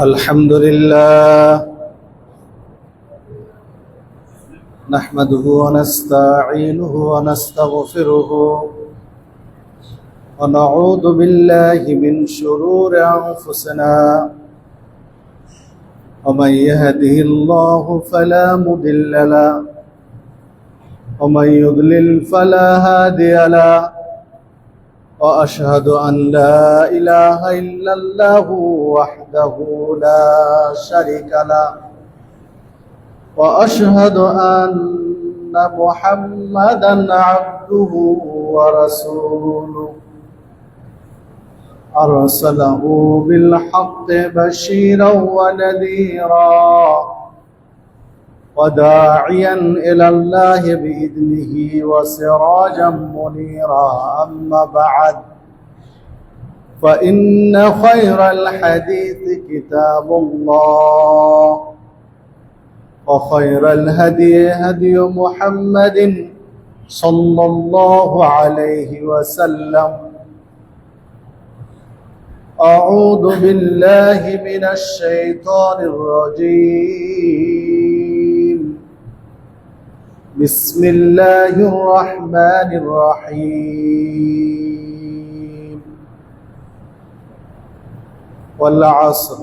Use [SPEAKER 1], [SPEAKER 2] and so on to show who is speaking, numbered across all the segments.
[SPEAKER 1] الحمد لله نحمده ونستعينه ونستغفره ونعوذ بالله من شرور أنفسنا ومن يهده الله فلا مضل له ومن يضلل فلا هادي له وأشهد أن لا إله إلا الله وحده لا شريك له وأشهد أن محمدا عبده ورسوله أرسله بالحق بشيرا ونذيرا وداعيا إلى الله بإذنه وسراجا منيرا أما بعد فإن خير الحديث كتاب الله وخير الهدي هدي محمد صلى الله عليه وسلم أعوذ بالله من الشيطان الرجيم بسم الله الرحمن الرحيم والعصر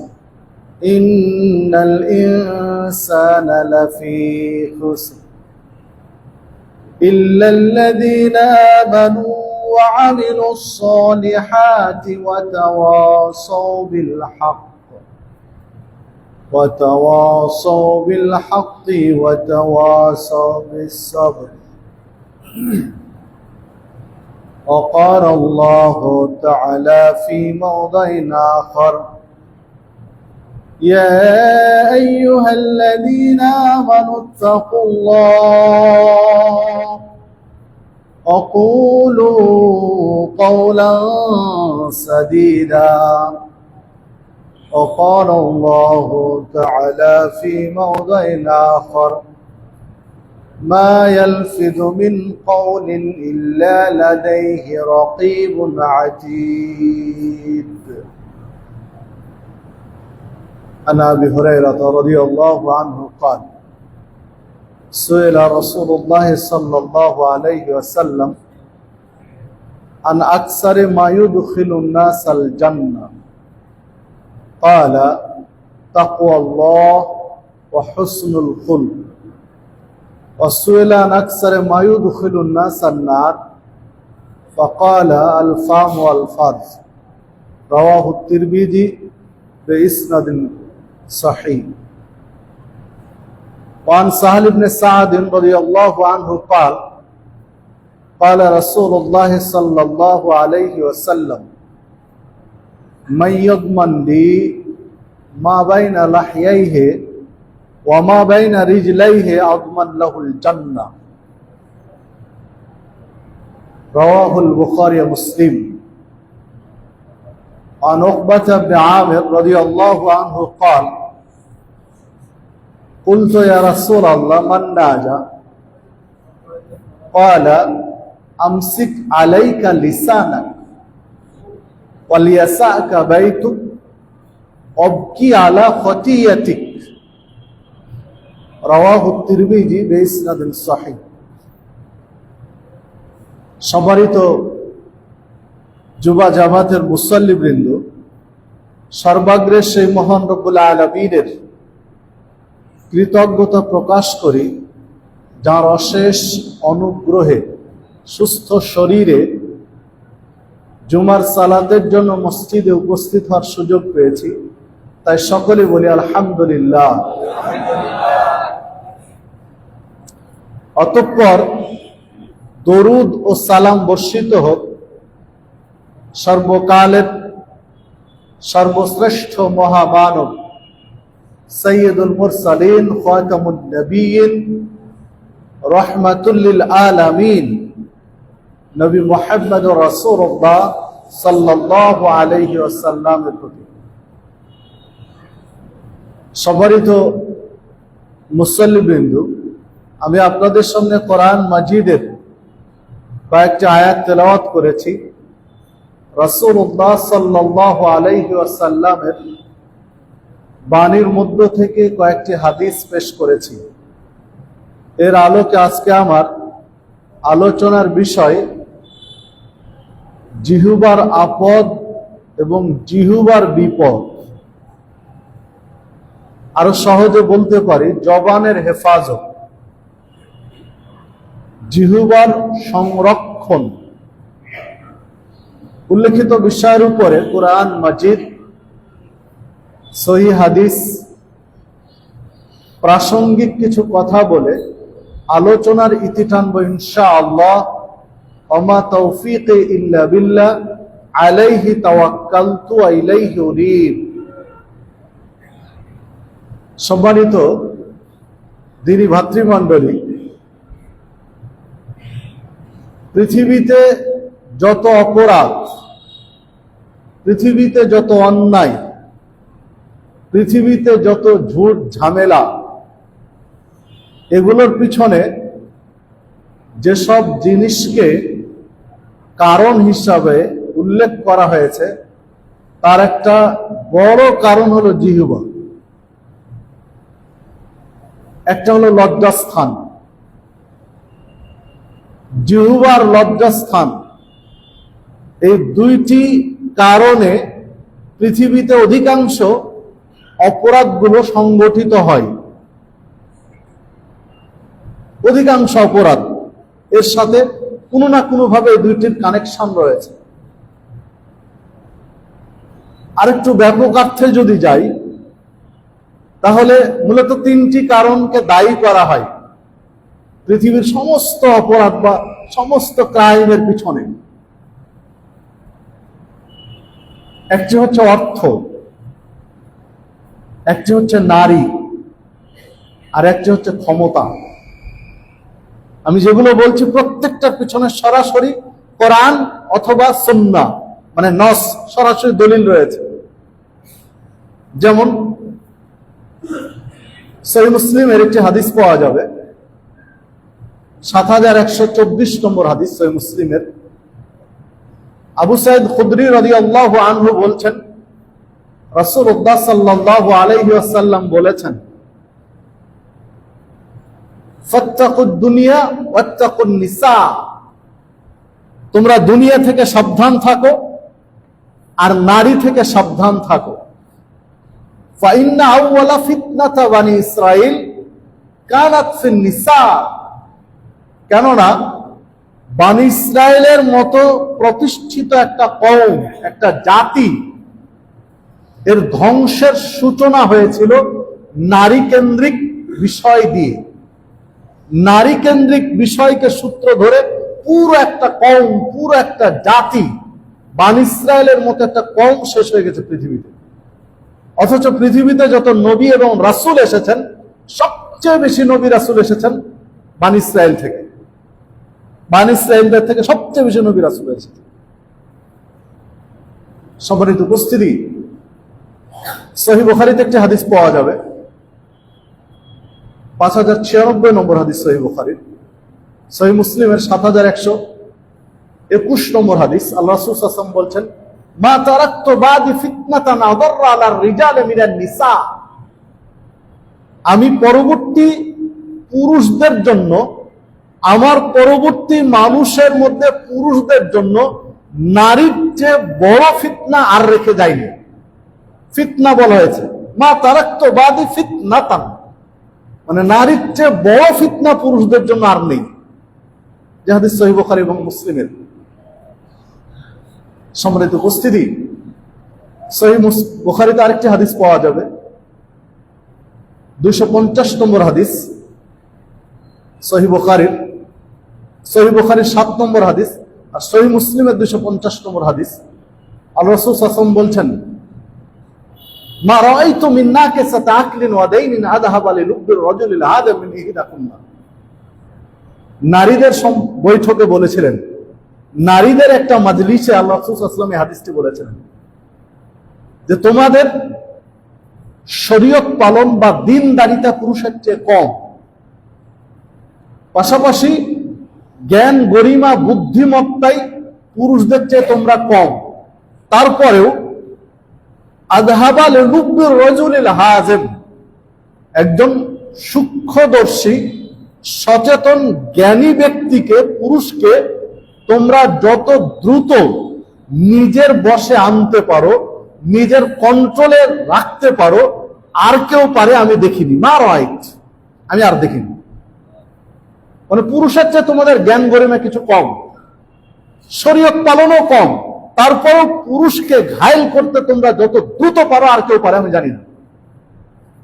[SPEAKER 1] إن الإنسان لفي خسر إلا الذين آمنوا وعملوا الصالحات وتواصوا بالحق وتواصوا بالصبر وقال الله تعالى في موضع آخر يا أيها الذين آمنوا اتقوا الله وقولوا قولا سديدا وقال الله تعالى في موضع آخر ما يلفظ من قول إلا لديه رقيب عتيد عن أبي هريرة رضي الله عنه قال سئل رسول الله صلى الله عليه وسلم عن أكثر ما يدخل الناس الجنة قال تقوى الله وحسن الخلق وسئل عن أكثر ما يدخل الناس النار فقال الفم والفرج رواه الترمذي بإسناد صحيح وعن سهل بن سعد رضي الله عنه قال قال رسول الله صلى الله عليه وسلم من يضمن لي ما بين لحييه وما بين رجليه أضمن له الجنة رواه البخاري ومسلم عن عقبة بن عامر رضي الله عنه قال قلت يا رسول الله من ناجى قال أمسك عليك لسانك وليسعك بيتك وابكي على خطيئتك رواه الترمذي بإسناد صحيح সম্মানিত যুবা জামাতের মুসল্লিবৃন্দ, সর্বাগ্রে সেই মহান রব্বুল আলামিনের কৃতজ্ঞতা প্রকাশ করি যার অশেষ অনুগ্রহে সুস্থ শরীরে জুমার সালাতের জন্য মসজিদে উপস্থিত হওয়ার সুযোগ পেয়েছি। তাই সকলে বলি আলহামদুলিল্লাহ। অতঃপর দরুদ ও সালাম বর্ষিত হোক সর্বকালের সর্বশ্রেষ্ঠ মহামানব সৈয়দুল মুরসালিন খাতামুন নবিয়্যিন রাহমাতুল লিল আলামিন নবী মুহাম্মদুর রাসূলুল্লাহ সাল্লাল্লাহু আলাইহি ওয়াসাল্লামের প্রতি। সম্মানিত মুসল্লিবৃন্দ, আমি আপনাদের সামনে কোরআন মাজিদের কয়েকটি আয়াত তেলাওয়াত করেছি। রাসূলুল্লাহ সাল্লাল্লাহু আলাইহি ওয়াসাল্লামের বাণীর মধ্য থেকে কয়েকটি হাদিস পেশ করেছি। এর আলোকে আজকে আমার আলোচনার বিষয় জিহ্বার আপদ এবং জিহ্বার বিপদ। আরো সহজে বলতে পারি জবানের হেফাজত, জিহ্বার সংরক্ষণ। উল্লেখিত বিষয়ের উপরে কুরআন মাজিদ, সহিহ হাদিস, প্রাসঙ্গিক কিছু কথা বলে আলোচনার ইতি টানবো ইনশাআল্লাহ। ওমা তৌফিকি ইল্লা বিল্লাহ, আলাইহি তাওয়াক্কালতু ওয়া ইলাইহি উনীব। সম্মানিত দিনী ভাতৃমণ্ডলী, পৃথিবীতে যত অপরাধ, পৃথিবীতে যত অন্যায়, পৃথিবীতে যত ঝুট ঝামেলা, এগুলোর পিছনে যেসব জিনিসকে কারণ হিসাবে উল্লেখ করা হয়েছে তার একটা বড় কারণ হলো জিহ্বা। একটা হলো লজ্জাস্থান, জিহ্বার লজ্জাস্থান। এই দুইটি কারণে পৃথিবীতে অধিকাংশ অপরাধগুলো সংগঠিত হয়। অধিকাংশ অপরাধ এর সাথে কোনো না কোনো ভাবে এই দুইটির কানেকশন রয়েছে। আরেকটু ব্যাপক অর্থে যদি যাই, তাহলে মূলত তিনটি কারণকে দায়ী করা হয় পৃথিবীর সমস্ত অপরাধ বা সমস্ত ক্রাইমের পিছনে। একটি হচ্ছে অর্থ, একটি হচ্ছে নারী, আর একটি হচ্ছে ক্ষমতা। আমি যেগুলো বলছি প্রত্যেকটার পিছনে সরাসরি কোরআন অথবা সুন্নাহ মানে নস, সরাসরি দলিল রয়েছে। যেমন সহিহ মুসলিমের একটি হাদিস পাওয়া যাবে, ৭১২৪ নম্বর হাদিস সহিহ মুসলিমের। আবু সাঈদ খুদরী রাদিয়াল্লাহু আনহু বলছেন, রাসূলুল্লাহ সাল্লাল্লাহু আলাইহি ওয়াসাল্লাম বলেছেন, ফাত্তাকুদ দুনিয়া ওয়াত্তাকুন নিসা, তোমরা দুনিয়া থেকে সাবধান থাকো আর নারী থেকে সাবধান থাকো। ফাইন্না আউওয়ালা ফিতনাতা বানি ইসরাইল কানাত ফিন নিসা, কেননা বানি ইসরায়েলের মতো প্রতিষ্ঠিত একটা কওম, একটা জাতি, এর ধ্বংসের সূচনা হয়েছিল নারী কেন্দ্রিক বিষয় দিয়ে। নারী কেন্দ্রিক বিষয়কে সূত্র ধরে পুরো একটা কওম, পুরো একটা জাতি, বানি ইসরায়েলের মতো একটা কওম শেষ হয়ে গেছে পৃথিবীতে। অথচ পৃথিবীতে যত নবী এবং রাসূল এসেছেন, সবচেয়ে বেশি নবী রাসূল এসেছেন বানি ইসরায়েল থেকে। বানি ইসরায়েলদের থেকে সবচেয়ে বেশি নবী রাসূল এসেছেন। সম্মানিত উপস্থিতি, সহিহ বুখারীতে একটি হাদিস পাওয়া যাবে, ৫০৯৬ নম্বর হাদিস সহিহ বুখারীর। সহিহ মুসলিমের ৭১২১ নম্বর হাদিস। আল্লাহ রাসূল সাল্লাল্লাহু আলাইহি ওয়াসাল্লাম বলছেন, মা তারাকতু বাদি ফিতনাতান আদাররা আলার রিজালি মিনান নিসা, আমি পরবর্তী পুরুষদের জন্য, আমার পরবর্তী মানুষের মধ্যে পুরুষদের জন্য নারীর চেয়ে বড় ফিতনা আর রেখে যায়নি। ফিতনা বলা হয়েছে, মা তারাকতু বাদি ফিতনাতান, মানে নারীর চেয়ে বড় ফিতনা পুরুষদের জন্য আর নেই। যে হাদিস সহিহ বুখারী এবং মুসলিমের। সম্মানিত উপস্থিতি, সহিহ বুখারীতে আরেকটি হাদিস পাওয়া যাবে, ২৫০ নম্বর হাদিস সহিহ বুখারীর। সহিহ বুখারীর ৭ নম্বর হাদিস আর সহিহ মুসলিমের ২৫০ নম্বর হাদিস। আল্লাহ রাসূল সাল্লাল্লাহু আলাইহি ওয়াসাল্লাম বলছেন, মা রাআইতু মিন নাকিসাতি আকলিন ওয়া দাইনিন আযহাবা লিলুব্বির রাজুলিল আদা মিন ইহদাকুন্না। নারীদের বৈঠকে বলেছিলেন, নারীদের একটা মাজলিসে আল্লাহ রাসূল সাল্লাল্লাহু আলাইহি ওয়াসাল্লাম এই হাদিসটি বলেছিলেন যে তোমাদের শরীয়ত পালন বা দ্বীনদারিতা পুরুষের চেয়ে কম, পাশাপাশি জ্ঞান গরিমা বুদ্ধিমত্তায় পুরুষদের চেয়ে তোমরা কম, তারপরেও আযহাবা লিলুব্বির রাজুলিল হাযিম, একজন সূক্ষ্মদর্শী সচেতন জ্ঞানী ব্যক্তিকে, পুরুষকে তোমরা যত দ্রুত নিজের বশে আনতে পারো, নিজের কন্ট্রোলে রাখতে পারো, আর কেউ পারে আমি দেখিনি, মা রাইট, আমি আর দেখিনি। মানে পুরুষের চেয়ে তোমাদের জ্ঞান গরিমা কিছু কম, শরীয়ত পালনও কম, তারপরও পুরুষকে ঘায়েল করতে তোমরা যত দ্রুত পারো আর কেউ পারে আমি জানি না।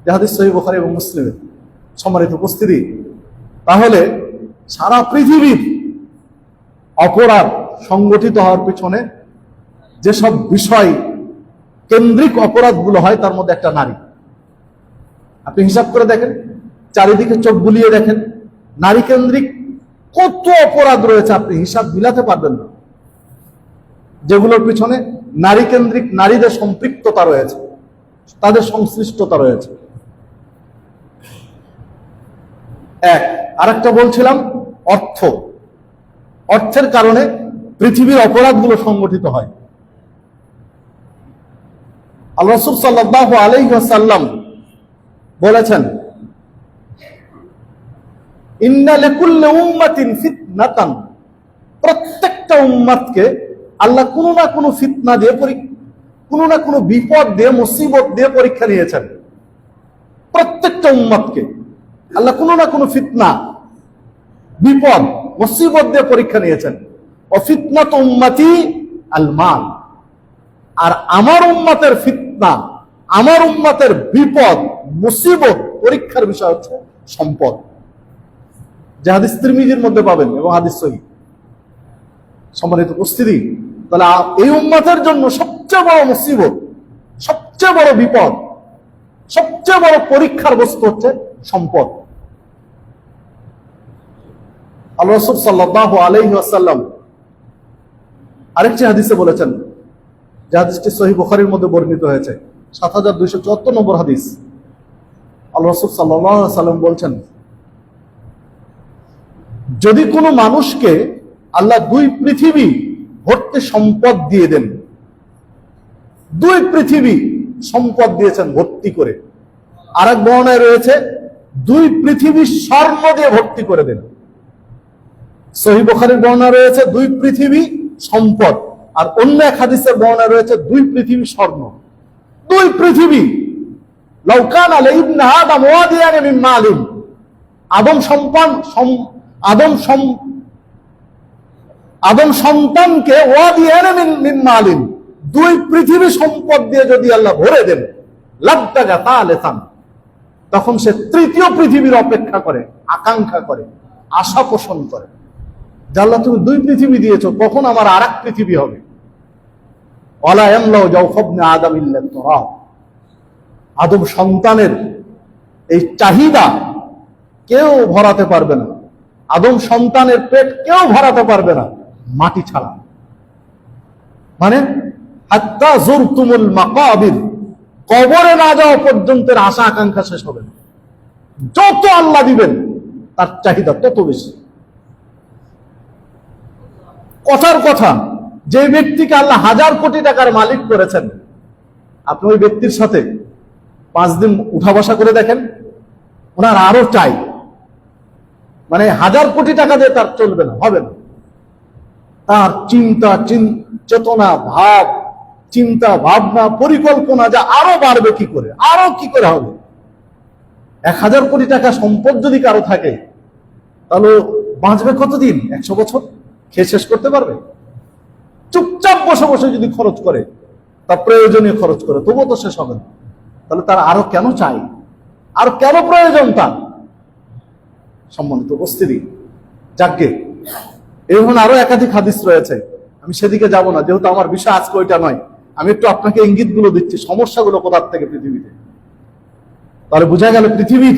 [SPEAKER 1] হাদিস সহিহ বুখারী এবং মুসলিমের। সম্মানিত উপস্থিতি, তাহলে সারা পৃথিবীর অপরাধ সংগঠিত হওয়ার পিছনে যেসব বিষয় কেন্দ্রিক অপরাধগুলো হয় তার মধ্যে একটা নারী। আপনি হিসাব করে দেখেন, চারিদিকে চোখ বুলিয়ে দেখেন, নারী কেন্দ্রিক কত অপরাধ রয়েছে, আপনি হিসাব মিলাতে পারবেন না, যেগুলোর পিছনে নারী কেন্দ্রিক, নারীদের সম্পৃক্ততা রয়েছে, তাদের সংশ্লিষ্টতা রয়েছে। আরেকটা বলছিলাম অর্থ, অর্থের কারণে পৃথিবীর অপরাধগুলো সংগঠিত হয়। আল্লাহ রাসূল সাল্লাল্লাহু আলাইহি ওয়াসাল্লাম বলেছেন, ইন্না লিকুল্লি উম্মাতিন ফিতনাতান, প্রত্যেকটা উম্মতকে আল্লাহ কোনো না কোনো ফিতনা দিয়ে, কোনো না কোনো বিপদ দিয়ে, মুসিবত দিয়ে পরীক্ষা নিয়েছেন। প্রত্যেকটা উম্মতকে আল্লাহ কোনো না কোনো ফিতনা, বিপদ, মুসিবত দিয়ে পরীক্ষা নিয়েছেন। ও ফিতনাতু উম্মতি আল মাল, আর আমার উম্মতের ফিতনা, আমার উম্মতের বিপদ, মুসিবত, পরীক্ষার বিষয় হচ্ছে সম্পদ। যে হাদিস তিরমিজির মধ্যে পাবেন এবং হাদিস সহিহ। সম্মানিত উপস্থিতি, তাহলে এই উম্মতের জন্য সবচেয়ে বড় মুসিবত, সবচেয়ে বড় বিপদ, সবচেয়ে বড় পরীক্ষার বস্তু হচ্ছে সম্পদ। আল্লাহ রাসূল সাল্লাল্লাহু আলাইহি ওয়াসাল্লাম আরেকটি হাদিসে বলেছেন, যে হাদিসটি সহিহ বুখারীর মধ্যে বর্ণিত হয়েছে, ৭২৭৪ নম্বর হাদিস। আল্লাহ রাসূল সাল্লাল্লাহু আলাইহি ওয়াসাল্লাম বলছেন, যদি কোনো মানুষকে আল্লাহ দুই পৃথিবী ভর্তি সম্পদ দিয়ে দেন, দুই পৃথিবী সম্পদ দিয়েছেন ভর্তি করে, আর এক বর্ণনায় রয়েছে দুই পৃথিবী স্বর্ণ দিয়ে ভর্তি করে দেন। সহিহ বুখারীর বর্ণনা রয়েছে দুই পৃথিবী সম্পদ, আর অন্য এক হাদিসের বর্ণনা রয়েছে দুই পৃথিবী স্বর্ণ। দুই পৃথিবী। লাউ কানা লিবনি আদম ওয়াদিয়ান মিন মালিন, আদম সন্তানকে ওয়াদিয়ান মিন মালিন, দুই পৃথিবী সম্পদ দিয়ে যদি আল্লাহ ভরে দেন, লাবতাগা তালেসান, তখন সে তৃতীয় পৃথিবীর অপেক্ষা করে, আকাঙ্ক্ষা করে, আশা পোষণ করে, যে আল্লাহ তুমি দুই পৃথিবী দিয়েছো, কখন আমার আর এক পৃথিবী হবে। ওয়ালা ইয়ামলাউ জাওফাবনি আদম ইল্লা তুরাব, আদম সন্তানের এই চাহিদা কেউ ভরাতে পারবে না, আদম সন্তানের পেট কেউ ভরাতে পারবে না মাটি ছাড়া। মানে হাত্তা যুরতুমুল মাকাবির, কবরে না যাওয়া পর্যন্ত আশা আকাঙ্ক্ষা শেষ হবে না। যত আল্লাহ দিবেন তার চাহিদা তত বেশি। কথার কথা, যে ব্যক্তিকে আল্লাহ 1000 কোটি টাকার মালিক করেছেন, আপনি ওই ব্যক্তির সাথে 5 দিন উঠা বসা করে দেখেন, ওনার আরো চাই, মানে 1000 কোটি টাকা দিয়ে তার চলবে না, হবে না। তার চিন্তা, চেতনা, ভাব, চিন্তা ভাবনা, পরিকল্পনা যা আরো বাড়বে কি করে, আরো কি করে হবে। 1000 কোটি টাকা সম্পদ যদি কারো থাকে, তাহলে বাঁচবে কতদিন? 100 বছর খেয়ে শেষ করতে পারবে? চুপচাপ বসে বসে যদি খরচ করে, তার প্রয়োজনীয় খরচ করে, তবুও তো শেষ হবে না। তাহলে তার আরো কেন চাই, আর কেন প্রয়োজন তার? সম্মানিত উপস্থিতি, যাকে এরকম আরো একাধিক হাদিস রয়েছে, আমি সেদিকে যাব না, যেহেতু আমার বিষয় আজকে ওইটা নয়। আমি একটু আপনাকে ইঙ্গিতগুলো দিচ্ছি, সমস্যাগুলো কোথার থেকে পৃথিবীতে। তাহলে বোঝা গেল পৃথিবীর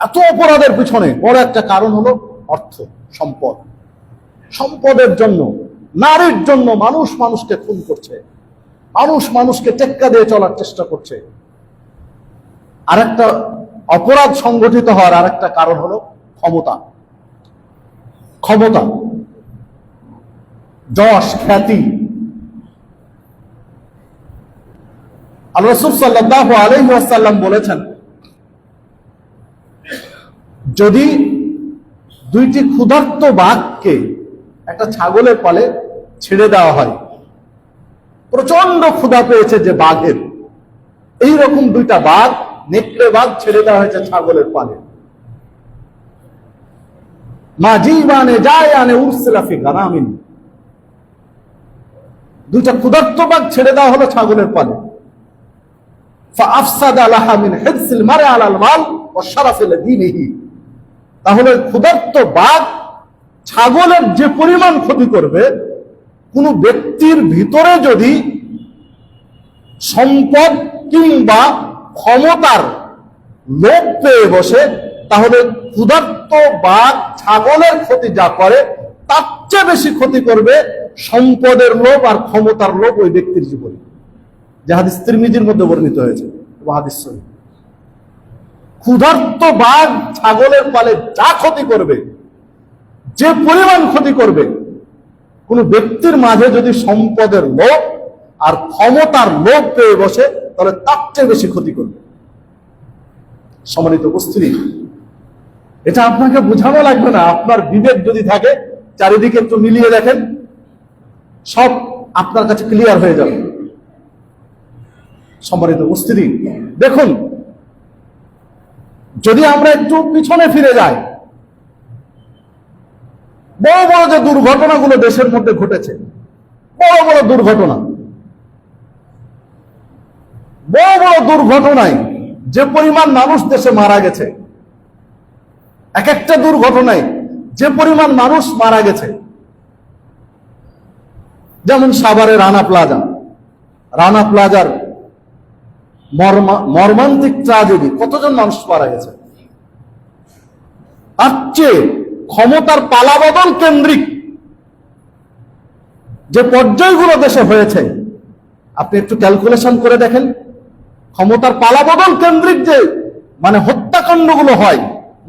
[SPEAKER 1] এত অপরাধের পিছনে বড় একটা কারণ হলো অর্থ, সম্পদ। সম্পদের জন্য, নারীর জন্য মানুষ মানুষকে খুন করছে, মানুষ মানুষকে টেক্কা দিয়ে চলার চেষ্টা করছে। আরেকটা অপরাধ সংগঠিত হওয়ার আরেকটা কারণ হলো ক্ষমতা। ক্ষমতা, যশ, খ্যাতি। আল্লাহ রাসূল সাল্লাল্লাহু আলাইহি ওয়াসাল্লাম বলেছেন, যদি দুইটি ক্ষুধার্ত বাঘকে একটা ছাগলের পালে ছেড়ে দেওয়া হয়, প্রচন্ড ক্ষুধা পেয়েছে যে বাঘের, এইরকম দুইটা বাঘ, নেকড়ে বাঘ ছেড়ে দেওয়া হয়েছে ছাগলের পালে, মা জীবানে যায় আনে উরসিলা ফি গানামিন, দুইটা ক্ষুধার্ত বাঘ ছেড়ে দেওয়া হলো ছাগলের পালে, ফাআফসাদা লাহা মিন হিরসিল মার'i আলাল মাল ওয়া শারাফি লিদীনিহি, তাহলে ক্ষুধার্ত বাঘ ছাগলের যে পরিমাণ ক্ষতি করবে, কোন ব্যক্তির ভিতরে যদি সম্পদ কিংবা ক্ষমতার লোভ পেয়ে বসে, তাহলে ক্ষুধার্ত বাঘ ছাগলের ক্ষতি যা করে তার চেয়ে বেশি ক্ষতি করবে সম্পদের লোভ আর ক্ষমতার লোভ ওই ব্যক্তির জীবনে, যে হাদিস তিরমিজির মধ্যে বর্ণিত হয়েছে। হাদিস সহিহ। ক্ষুধার্ত বাঘ ছাগলের পালে যা ক্ষতি করবে, যে পরিমাণ ক্ষতি করবে, কোন ব্যক্তির মাঝে যদি সম্পদের লোভ আর ক্ষমতার লোভ পেয়ে বসে, তাহলে তার চেয়ে বেশি ক্ষতি করবে। সম্মানিত উপস্থিতি, এটা আপনাকে বোঝানো লাগবে না, আপনার বিবেক যদি থাকে, চারিদিকে একটু মিলিয়ে দেখেন, সব আপনার কাছে ক্লিয়ার হয়ে যাবে। সম্মানিত উপস্থিতি, দেখুন, যদি আমরা একটু পিছনে ফিরে যাই, বড় বড় যে দুর্ঘটনাগুলো দেশের মধ্যে ঘটেছে, বড় বড় দুর্ঘটনা, বড় বড় দুর্ঘটনায় যে পরিমাণ মানুষ দেশে মারা গেছে, এক একটা দুর্ঘটনায় যে পরিমাণ মানুষ মারা গেছে, যেমন সাভারে রানা প্লাজার মর্মান্তিক ট্রাজেডি, কতজন মানুষ মারা গেছে। তার চেয়ে ক্ষমতার পালাবদল কেন্দ্রিক যে পর্যায়গুলো দেশে হয়েছে, আপনি একটু ক্যালকুলেশন করে দেখেন, ক্ষমতার পালাবদল কেন্দ্রিক যে মানে হত্যাকাণ্ডগুলো হয়,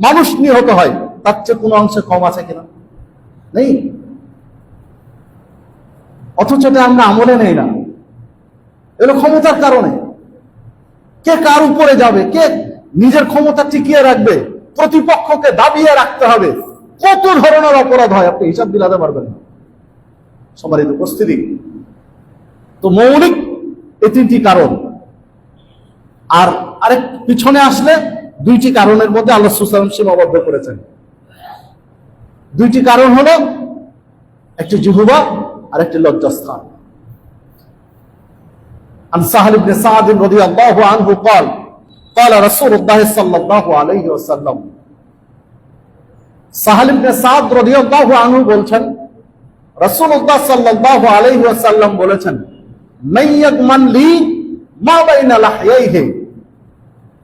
[SPEAKER 1] মানুষ নিহত হয়, তার চেয়ে কোনো অংশে কম আছে কিনা? নেই। অথচ এটা আমরা আমলে নেই না। এগুলো ক্ষমতার কারণে। কে কার উপরে যাবে, কে নিজের ক্ষমতা টিকিয়ে রাখবে, প্রতিপক্ষকে দাবিয়ে রাখতে হবে, কত ধরনের অপরাধ হয়, আপনি হিসাব দিলাতে পারবেন না। সম্মানিত উপস্থিতি, তো মৌলিক এই তিনটি কারণ। আর আরেক পিছনে আসলে দুইটি কারণের মধ্যে আল্লাহ রাসূল সাল্লাল্লাহু আলাইহি ওয়াসাল্লাম সীমাবদ্ধ করেছেন। দুইটি কারণ হলো, একটি জিহ্বা আর একটি লজ্জাস্থান। عن سهل بن سعد رضي الله عنه قال قال رسول الله صلى الله عليه وسلم, সাহাল ইবনে সাদ রাদিয়াল্লাহু আনহু বলছেন, রাসূলুল্লাহ সাল্লাল্লাহু আলাইহি ওয়াসাল্লাম বলেছেন, মাইয়াদমান লি মা বাইনা লাহইহি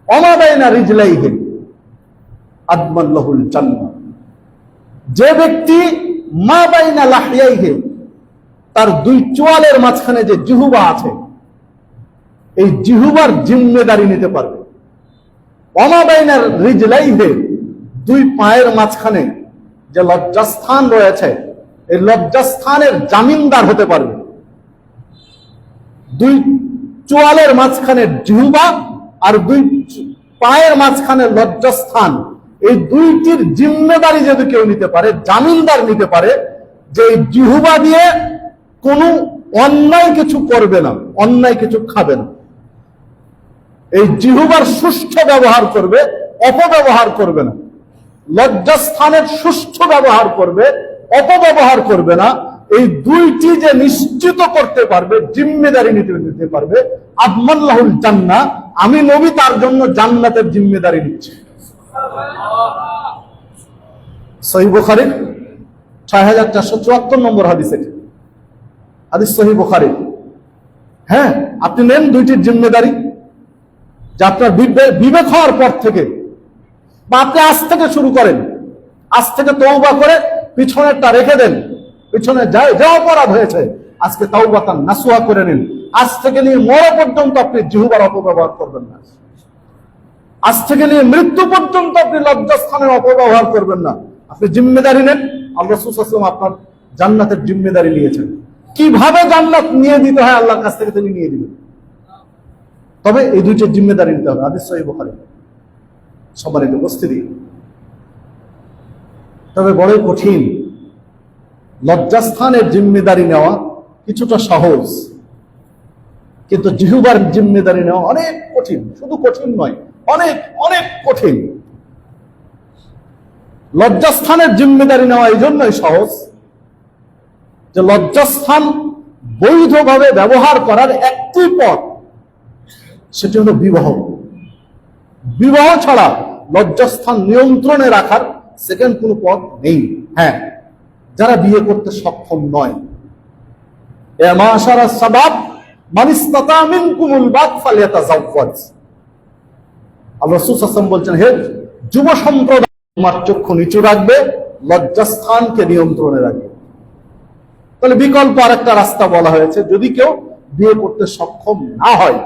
[SPEAKER 1] ওয়া মা বাইনা রিজলাইহি আদমান লাহুল জান্নাহ। যে ব্যক্তি মা বাইনা লাহইহি, তার দুই চোয়ালের মাঝখানে যে জিহ্বা আছে, এই জিহ্বার জিম্মেদারি নিতে পারবে, ওয়া মা বাইনা রিজলাইহি, দুই পায়ের মাঝখানে যে লজ্জাস্থান রয়েছে, এই লজ্জাস্থানের জামিনদার হতে পারবে। দুই চোয়ালের মাঝখানে জিহ্বা আর দুই পায়ের মাঝখানে লজ্জাস্থান, এই দুইটির জিম্মেদারি যদি কেউ নিতে পারে, জামিনদার নিতে পারে, যে এই জিহ্বা দিয়ে কোনো অন্যায় কিছু করবে না, অন্যায় কিছু খাবে না, এই জিহ্বার সুষ্ঠু ব্যবহার করবে, অপব্যবহার করবে না, লজ্জাস্থানের সুষ্ঠু ব্যবহার করবে, অপব্যবহার করবে না, এই দুইটি যে নিশ্চিত করতে পারবে, জিম্মেদারি নিতে পারবে, আদমান লাহুল জান্নাহ, আমি নবী তার জন্য জান্নাতের জিম্মেদারি নিচ্ছি। সহিহ বুখারী 6474 নম্বর হাদিস, এটা হাদিস সহিহ বুখারী। হ্যাঁ, আপনি নেন দুইটির জিম্মেদারি, যে আপনার বিবেক হওয়ার পর থেকে, বা আপনি আজ থেকে শুরু করেন, আজ থেকে তওবা করে পিছনেরটা রেখে দেন, পিছনে যা অপরাধ হয়েছে আজকে তাওবাতান নাসুহা করে নিন। আজ থেকে নিয়ে মরা পর্যন্ত আপনি জিহ্বার অপব্যবহার করবেন না, আজ থেকে নিয়ে মৃত্যু পর্যন্ত আপনি লজ্জাস্থানের অপব্যবহার করবেন না। আপনি জিম্মেদারি নেন, আল্লাহ রাসূল সাল্লাল্লাহু আলাইহি ওয়াসাল্লাম আপনার জান্নাতের জিম্মেদারি নিয়েছেন। কিভাবে জান্নাত নিয়ে দিতে হয় আল্লাহর কাছ থেকে তিনি নিয়ে দিবেন। তবে এই দুইটা জিম্মেদারি নিতে হবে। হাদিস সহিহ বুখারী। সম্মানিত উপস্থিতি, তবে বড়ই কঠিন। লজ্জাস্থানের জিম্মেদারি নেওয়া কিছুটা সহজ, কিন্তু জিহ্বার জিম্মেদারি নেওয়া অনেক কঠিন। শুধু কঠিন নয়, অনেক অনেক কঠিন। লজ্জাস্থানের জিম্মেদারি নেওয়া এই জন্যই সহজ যে লজ্জাস্থান বৈধভাবে ব্যবহার করার একটি পথ, সেটি হলো বিবাহ। বিবাহ ছাড়া লজ্জাস্থান নিয়ন্ত্রণে রাখার সেকেন্ড কোনো পথ নেই। হ্যাঁ, যারা বিয়ে করতে সক্ষম নয়, এ মাশারা সাবাব মান ইসতাতা মিনকুমুল বাত ফালিয়াতাজাওয়াজ। আল্লাহ রাসূল সাল্লাল্লাহু আলাইহি ওয়াসাল্লাম বলছেন, হে যুব সম্প্রদায়, তোমার চক্ষু নিচু রাখবে, লজ্জাস্থানকে নিয়ন্ত্রণে রাখবে। তাহলে বিকল্প আরেকটা রাস্তা বলা হয়েছে, যদি কেউ বিয়ে করতে সক্ষম না হয়,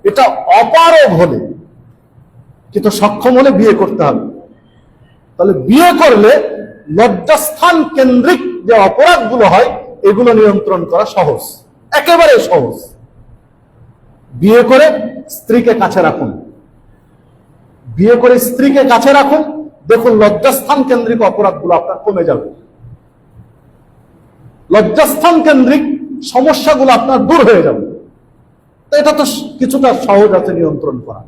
[SPEAKER 1] এটা অপারগ হলে, কিন্তু সক্ষম হলে বিয়ে করতে হবে। তাহলে বিয়ে করলে লজ্জাস্থান কেন্দ্রিক যে অপরাধগুলো হয় এগুলো নিয়ন্ত্রণ করা সহজ, একেবারে সহজ। বিয়ে করে স্ত্রীকে কাছে রাখুন, বিয়ে করে স্ত্রীকে কাছে রাখুন, দেখুন লজ্জাস্থান কেন্দ্রিক অপরাধগুলো আপনার কমে যাবে, লজ্জাস্থান কেন্দ্রিক সমস্যাগুলো আপনার দূর হয়ে যাবে। তো এটা তো কিছুটা সহজ আছে নিয়ন্ত্রণ করা,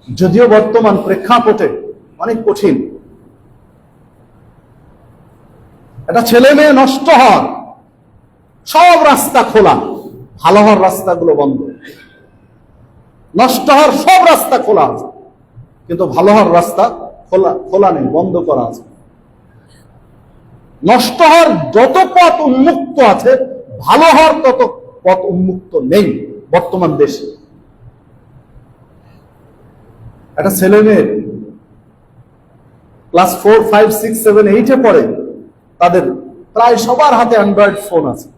[SPEAKER 1] যদিও বর্তমান প্রেক্ষাপটে অনেক কঠিন। এটা ছেলে মেয়ে নষ্ট হওয়ার সব রাস্তা খোলা, ভালো হওয়ার রাস্তাগুলো বন্ধ। নষ্ট হওয়ার সব রাস্তা খোলা আছে, কিন্তু ভালো হওয়ার রাস্তা খোলা নেই, বন্ধ করা আছে। নষ্ট হওয়ার যত পথ উন্মুক্ত আছে, ভালো হওয়ার তত পথ উন্মুক্ত নেই বর্তমান দেশে। একটা ছেলে মেয়ে ক্লাস 4, 5, 6, 7, 8 পড়ে, তাদের প্রায় সবার হাতে অ্যান্ড্রয়েড ফোন আছে,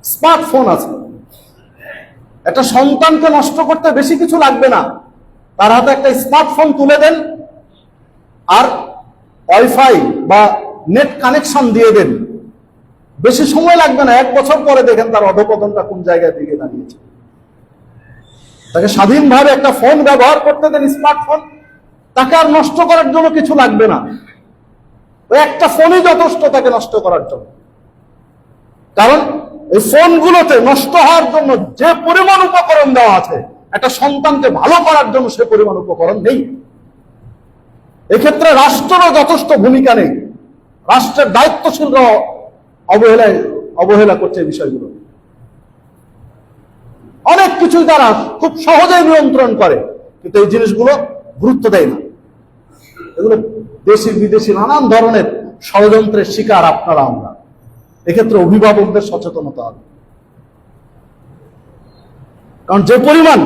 [SPEAKER 1] স্মার্টফোন আছে। একটা সন্তানকে নষ্ট করতে বেশি কিছু লাগবে না, তার হাতে একটা স্মার্টফোন তুলে দেন আর ওয়াইফাই বা নেট কানেকশন দিয়ে দেন, বেশি সময় লাগবে না। 1 বছর পরে দেখেন তার অধঃপতনটা কোন জায়গায় দিকে দাঁড়িয়েছে। তাকে স্বাধীনভাবে একটা ফোন ব্যবহার করতে দেন, স্মার্টফোন, তাকে আর নষ্ট করার জন্য কিছু লাগবে না। ওই একটা ফোনই যথেষ্ট তাকে নষ্ট করার জন্য। কারণ এই ফোনগুলোতে নষ্ট হওয়ার জন্য যে পরিমাণ উপকরণ দেওয়া আছে, একটা সন্তানকে ভালো করার জন্য সে পরিমাণ উপকরণ নেই। এক্ষেত্রে রাষ্ট্রেরও যথেষ্ট ভূমিকা নেই, রাষ্ট্রের দায়িত্বশীলরাও অবহেলা করছে এই বিষয়গুলো। অনেক কিছুই তারা খুব সহজেই নিয়ন্ত্রণ করে, কিন্তু এই জিনিসগুলো গুরুত্ব দেয় না। এগুলো দেশি বিদেশি নানান ধরনের ষড়যন্ত্রের শিকার আপনারা আমরা। এক্ষেত্রে অভিভাবকদের সচেতনতা হবে, কারণ যে পরিমাণ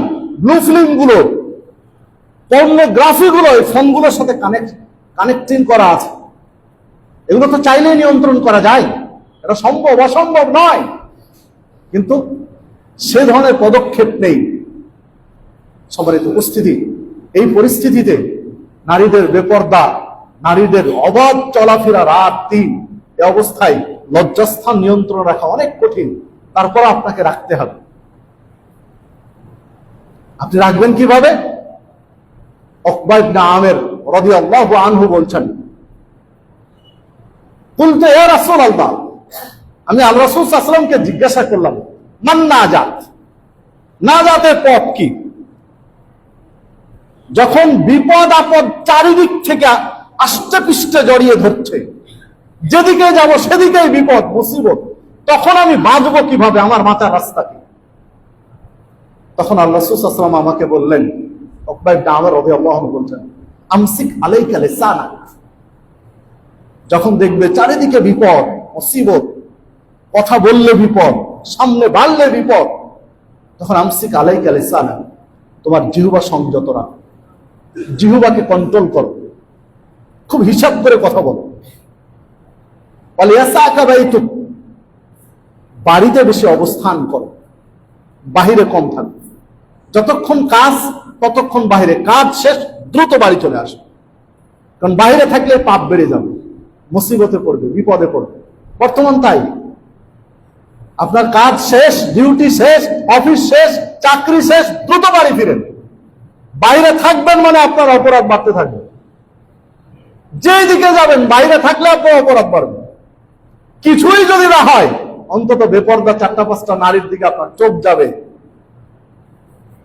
[SPEAKER 1] ব্লু ফিল্ম গুলো, পর্নোগ্রাফি গুলো এই ফোনগুলোর সাথে কানেক্টিং করা আছে, এগুলো তো চাইলেই নিয়ন্ত্রণ করা যায়। এটা সম্ভব, অসম্ভব নয়, কিন্তু সে ধরনের পদক্ষেপ নেই। সম্মানিত উপস্থিতি, এই পরিস্থিতিতে নারীদের বেপর্দা, নারীদের অবাধ চলাফেরা রাত দিন, এই অবস্থায় লজ্জাস্থান নিয়ন্ত্রণ রাখা অনেক কঠিন। তারপর আপনাকে রাখতে হবে। আপনি রাখবেন কিভাবে? উকবা ইবনে আমির রাদিয়াল্লাহু আনহু বলছেন, কুলতু ইয়া রাসূলুল্লাহ, আমি আল্লাহ রাসূল সাল্লাল্লাহু আলাইহি ওয়াসাল্লামকে জিজ্ঞাসা করলাম, মান নাজাত, নাজাতের পথ কি? যখন বিপদ আপদ চারিদিক থেকে আষ্টে পৃষ্ঠে জড়িয়ে ধরছে, যেদিকে যাব সেদিকেই বিপদ মুসিবত, তখন আমি বাঁচবো কিভাবে? আমার মাথার রাস্তা কি? তখন আল্লাহ রাসূল সাল্লাল্লাহু আলাইহি ওয়াসাল্লাম আমাকে বললেন, উকবা ইবনে আমির রাদিয়াল্লাহু আনহু বলছেন, আমসিক আলাইকা লিসানাক, যখন দেখবে চারিদিকে বিপদ মুসিবত, কথা বললে বিপদ, সামনে বাড়লে বিপদ, তখন আমসিক আলাইকা লিসানাক, তোমার জিহ্বা সংযত রাখো, জিহ্বাকে কন্ট্রোল করো, খুব হিসাব করে কথা বলো। ওয়ালিয়াসাকা বাইতুক, বাড়িতে বেশি অবস্থান করো, বাহিরে কম থাকো। যতক্ষণ কাজ ততক্ষণ বাহিরে, কাজ শেষ দ্রুত বাড়ি চলে আসো, কারণ বাহিরে থাকলে পাপ বেড়ে যাবে, মুসিবতে পড়বে, বিপদে পড়বে। বর্তমান তাই, আপনার কাজ শেষ, ডিউটি শেষ, অফিস শেষ, চাকরি শেষ, দ্রুত বাড়ি ফিরেন। বাইরে থাকবেন মানে আপনার অপরাধ বাড়তে থাকবে। যেই দিকে যাবেন বাইরে থাকলে আপনার অপরাধ বাড়বে। কিছুই যদি না হয়, অন্তত বেপর্দা 4-5টা নারীর দিকে আপনার চোখ যাবে,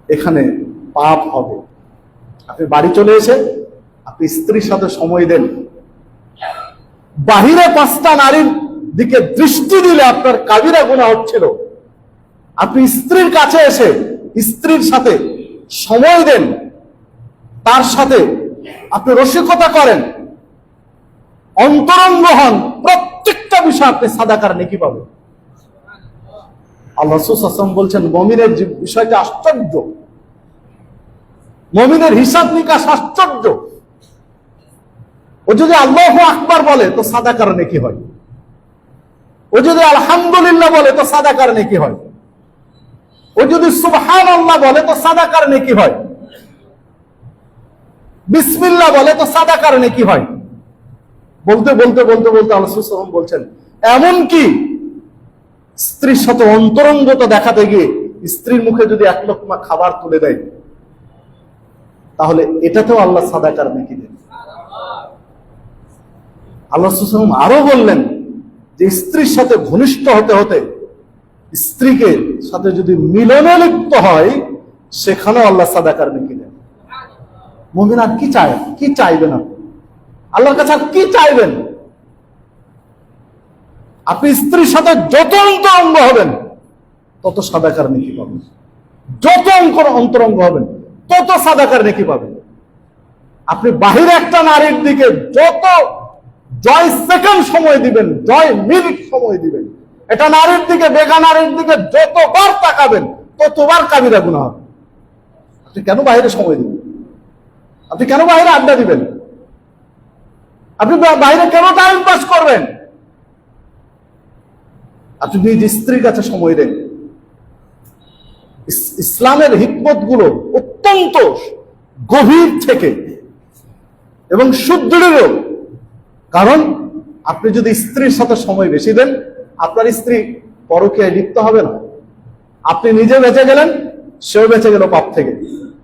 [SPEAKER 1] এখানে পাপ হবে। আপনি বাড়ি চলে এসে আপনি স্ত্রীর সাথে সময় দেন, বাহিরে 5টা নারীর দিকে দৃষ্টি দিলে আপনার কাবিরা গুনাহ হচ্ছিল। আপনি স্ত্রীর কাছে এসে স্ত্রীর সাথে সময় দেন, তার সাথে আপনি রসিকতা করেন, অন্তরঙ্গ হন, প্রত্যেকটা বিষয় আপনি সাদাকার নেকি পাবেন। আল্লাহ রাসূল সাল্লাল্লাহু আলাইহি ওয়াসাল্লাম বলছেন, মুমিনের যে বিষয়টা আশ্চর্য, মুমিনের হিসাব নিকাশ আশ্চর্য। ও যদি আল্লাহু আকবার বলে তো সাদাকার নেকি হয়, ও যদি আলহামদুলিল্লাহ বলে তো সাদাকার নেকি হয়, ও যদি সুবহানাল্লাহ বলে তো সাদাকার নেকি হয়, বিসমিল্লাহ বলে তো সাদাকার নেকি হয়। বলতে বলতে বলতে বলতে আল্লাহ রাসূল সাল্লাল্লাহু আলাইহি ওয়াসাল্লাম বলছেন, এমনকি স্ত্রীর সাথে অন্তরঙ্গতা দেখাতে গিয়ে স্ত্রীর মুখে যদি 1 লোকমা খাবার তুলে দেয়, তাহলে এটাতেও আল্লাহ সাদাকার নেকি দেন। আল্লাহ রাসূল সাল্লাল্লাহু আলাইহি ওয়াসাল্লাম আরো বললেন যে স্ত্রীর সাথে ঘনিষ্ঠ হতে হতে স্ত্রীকে সাথে যদি মিলনে লিপ্ত হয়, সেখানেও আল্লাহ সাদাকার নেকি দেন। মুমিন আর কি চায়, কি চাইবেন আপনি আল্লাহর কাছে, আর কি চাইবেন? আপনি স্ত্রীর সাথে যত অন্তরঙ্গ হবেন তত সাদাকার নেকি পাবেন, যত অন্তরঙ্গ হবেন তত সাদাকার নেকি পাবেন। আপনি বাহিরে একটা নারীর দিকে যত জয় সেকেন্ড সময় দিবেন, জয় মিনিট সময় দিবেন, এটা নারীর দিকে, বেগা নারীর দিকে যতবার তাকাবেন ততবার কাবিরা গুনাহ হবে। আপনি কেন বাহিরে সময় দিবেন? আপনি কেন বাহিরে আড্ডা দিবেন? আপনি বাইরে কেন টাইম পাস করবেন? আপনি নিজ স্ত্রীর কাছে সময় দেন। ইসলামের হিকমত গুলো অত্যন্ত গভীর থেকে এবং সুদৃঢ়। কারণ আপনি যদি স্ত্রীর সাথে সময় বেশি দেন, আপনার স্ত্রী পরকীয়ায় লিপ্ত হবে না, আপনি নিজে বেঁচে গেলেন, সেও বেঁচে গেল পাপ থেকে।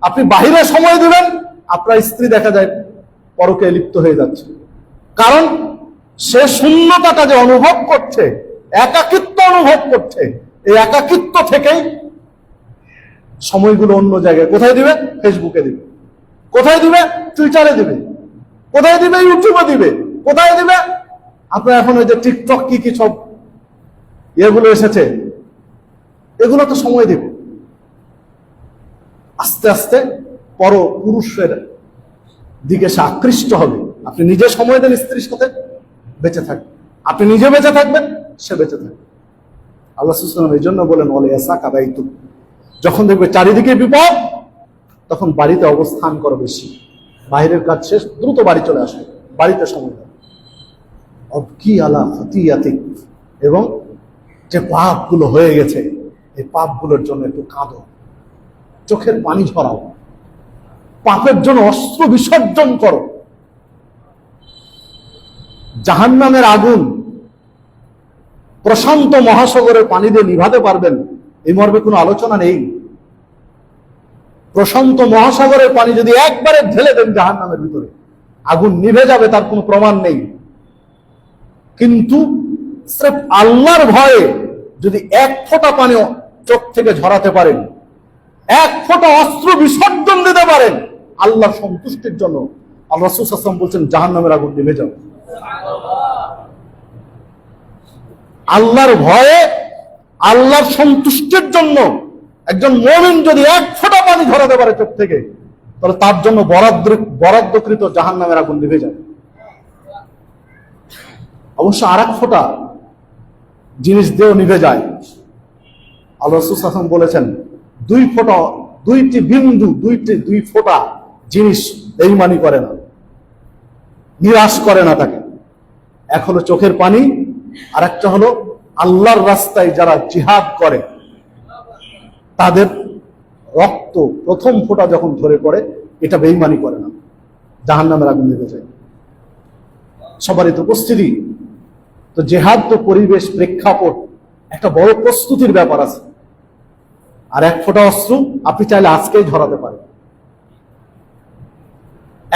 [SPEAKER 1] আপনি বাহিরে সময় দিবেন, আপনার স্ত্রী দেখা যায় পরকীয়ায় লিপ্ত হয়ে যাচ্ছে। কারণ সে শূন্যতাটা যে অনুভব করছে, একাকিত্ব অনুভব করছে, এই একাকিত্ব থেকেই সময়গুলো অন্য জায়গায় কোথায় দিবে? ফেসবুকে দিবে, কোথায় দিবে? টুইটারে দিবে, কোথায় দিবে? ইউটিউবে দিবে, কোথায় দিবে? আপনার এখন ওই যে টিকটক কি কি সব এগুলো এসেছে, এগুলো তো সময় দিবে। আস্তে আস্তে পর পুরুষের দিকে সে আকৃষ্ট হবে। আপনি নিজে সময় দেন স্ত্রীর সাথে, বেঁচে থাকবেন। আপনি নিজে বেঁচে থাকবেন, সে বেঁচে থাকবে। আল্লাহ রাসূল সাল্লাল্লাহু আলাইহি ওয়াসাল্লাম এই জন্য বলেন, ওয়ালা ইয়াসাকাবাইতু, যখন দেখবে চারিদিকে বিপদ, তখন বাড়িতে অবস্থান করো বেশি, বাইরের কাজ শেষ, দ্রুত বাড়ি চলে আসো, বাড়িতে সময় দাও। অবকি আলা খতিয়াতিক, এবং যে পাপগুলো হয়ে গেছে এই পাপগুলোর জন্য একটু কাঁদো, চোখের পানি ঝরাও, পাপের জন্য অস্ত্র বিসর্জন করো। জাহান্নামের আগুন প্রশান্ত মহাসাগরের পানি দিয়ে নিভাতে পারবেন এই মর্মে কোনো আলোচনা নেই। প্রশান্ত মহাসাগরের পানি যদি একবারে ঢেলে দেন জাহান্নামের ভিতরে, আগুন নিভে যাবে, তার কোনো প্রমাণ নেই। কিন্তু সির্ফ আল্লাহর ভয়ে যদি 1 ফোঁটা পানি চোখ থেকে ঝরাতে পারেন, 1 ফোঁটা অস্ত্র বিসর্জন দিতে পারেন আল্লাহর সন্তুষ্টির জন্য, আল্লাহ রাসূল সাল্লাল্লাহু আলাইহি ওয়াসাল্লাম বলছেন জাহান্নামের আগুন নিভে যাবে। আল্লাহর ভয়ে, আল্লাহর সন্তুষ্টির জন্য একজন মুমিন যদি 1 ফোঁটা পানি ঝরাতে পারে চোখ থেকে, তাহলে তার জন্য বরাদ্দকৃত জাহান্নামের আগুন নিভে যায়। অবশ্য আর 1 ফোঁটা জিনিস দিয়েও নিভে যায়। আল্লাহ রাসূল সাল্লাল্লাহু আলাইহি ওয়াসাল্লাম বলেছেন 2 ফোঁটা, 2টি বিন্দু, 2 ফোঁটা জিনিস বেঈমানি করে না, নিরাশ করে না তাকে। এক হলো চোখের পানি, আর একটা হলো আল্লাহর রাস্তায় যারা জিহাদ করে তাদের রক্ত প্রথম ফোঁটা যখন ঝরে পড়ে, এটা বেঈমানি করে না, জাহান্নামের আগুন নিভে যায়। সবারই তো উপস্থিতি, তো জিহাদ তো পরিবেশ, প্রেক্ষাপট, একটা বড় প্রস্তুতির ব্যাপার আছে। আর 1 ফোঁটা অশ্রু আপনি চাইলে আজকেই ঝরাতে পারেন।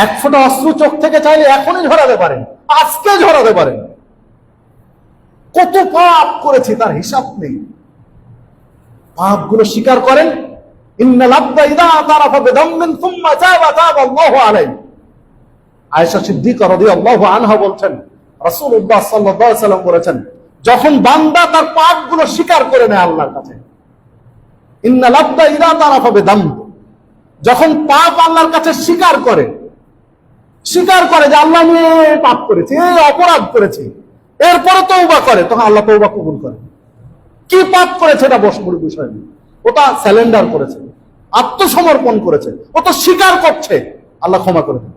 [SPEAKER 1] 1 ফোঁটা অশ্রু চোখ থেকে চাইলে এখনই ঝরাতে পারেন, আজকে ঝরাতে পারেন। কত পাপ করেছি তার হিসাব নেই। পাপগুলো স্বীকার করেন। ইন্নাল আবদা ইযা আতারাফা বিযামবিন সুম্মা তাবা তাবা আল্লাহু আলাইহি। আয়েশা সিদ্দিকা রাদিয়াল্লাহু আনহা বলছেন, রাসূলুল্লাহ সাল্লাল্লাহু আলাইহি ওয়াসাল্লাম বলেছেন, যখন বান্দা তার পাপগুলো স্বীকার করে নেয় আল্লাহর কাছে, ইন্নাল আবদা ইযা আতারাফা বিযামব, যখন পাপ আল্লাহর কাছে স্বীকার করে যে আল্লাহ আমি পাপ করেছি, এই অপরাধ করেছি, এরপরে তওবা করে, তখন আল্লাহ তওবা কবুল করে। কি পাপ করেছে এটা বড় বিষয় না, ওটা স্যালেন্ডার করেছে, আত্মসমর্পণ করেছে, ও তো স্বীকার করছে, আল্লাহ ক্ষমা করে দেন।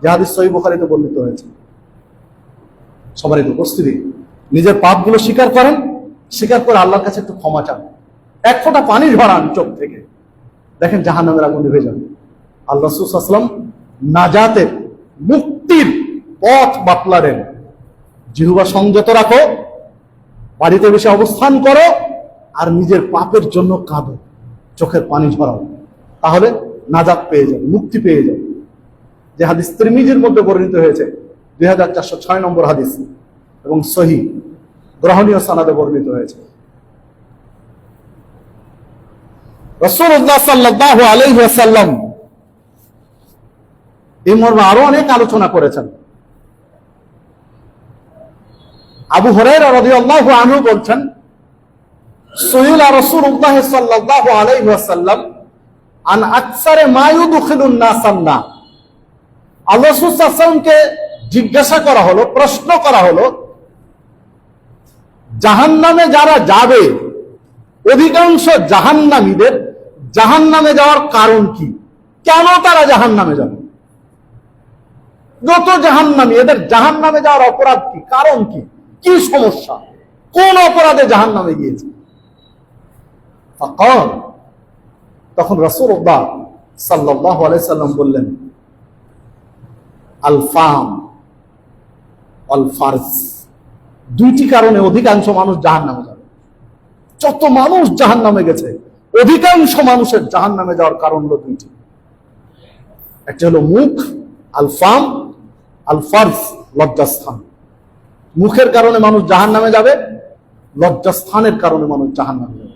[SPEAKER 1] যে হাদিস সহিহ বুখারীতে বর্ণিত হয়েছে। সবারই উপস্থিতি নিজের পাপগুলো স্বীকার করেন, স্বীকার করে আল্লাহর কাছে একটু ক্ষমা চান। 1 ফোঁটা পানি ঝরান চোখ থেকে, দেখেন জাহান্নামের আগুন নিভে যাবে। আল্লাহ রাসূল সাল্লাল্লাহু আলাইহি ওয়াসাল্লাম নাজাতের, মুক্তির পথ বাতলালেন। জিহ্বা সংযত রাখো, বাড়িতে বসে অবস্থান করো, আর নিজের পাপের জন্য কাঁদো, চোখের পানি ঝরাও, তাহলে নাজাত পেয়ে যাবে, মুক্তি পেয়ে যাবে। যে হাদিস তিরমিজির মধ্যে বর্ণিত হয়েছে, 2406 নম্বর হাদিস, এবং সহিহ গ্রহণীয় সনদে বর্ণিত হয়েছে। রাসূলুল্লাহ সাল্লাল্লাহু আলাইহি ওয়াসাল্লাম এই মর্মে আরো অনেক আলোচনা করেছেন। আবু হুরায়রা রাদিয়াল্লাহু আনহু বলছেন, সুইলা রাসূলুল্লাহ সাল্লাল্লাহু আলাইহি ওয়াসাল্লাম আন আকসারে মা ইউদখিলুন নাসান না। আল্লাহ রাসূল সাল্লাল্লাহু আলাইহি ওয়াসাল্লামকে জিজ্ঞাসা করা হলো, প্রশ্ন করা হলো, জাহান্নামে যারা যাবে, অধিকাংশ জাহান্নামীদের জাহান্নামে যাওয়ার কারণ কি? কেন তারা জাহান্নামে যাবে? যত জাহান্নামী, এদের জাহান্নামে যাওয়ার অপরাধ কি? কারণ কি? কি সমস্যা? কোন অপরাধে জাহান্নামে গিয়েছে? ফাকাল, তখন রাসূলুল্লাহ সাল্লাল্লাহু আলাইহি সাল্লাম বললেন, আল ফাম আল ফারজ। 2টি কারণে অধিকাংশ মানুষ জাহান্নামে যাবে। যত মানুষ জাহান্নামে গেছে, অধিকাংশ মানুষের জাহান্নামে যাওয়ার কারণ হলো 2টি। একটা হলো মুখ, আল ফাম, আল ফারজ, লজ্জাস্থান। মুখের কারণে মানুষ জাহান্নামে যাবে, লজ্জাস্থানের কারণে মানুষ জাহান্নামে যাবে।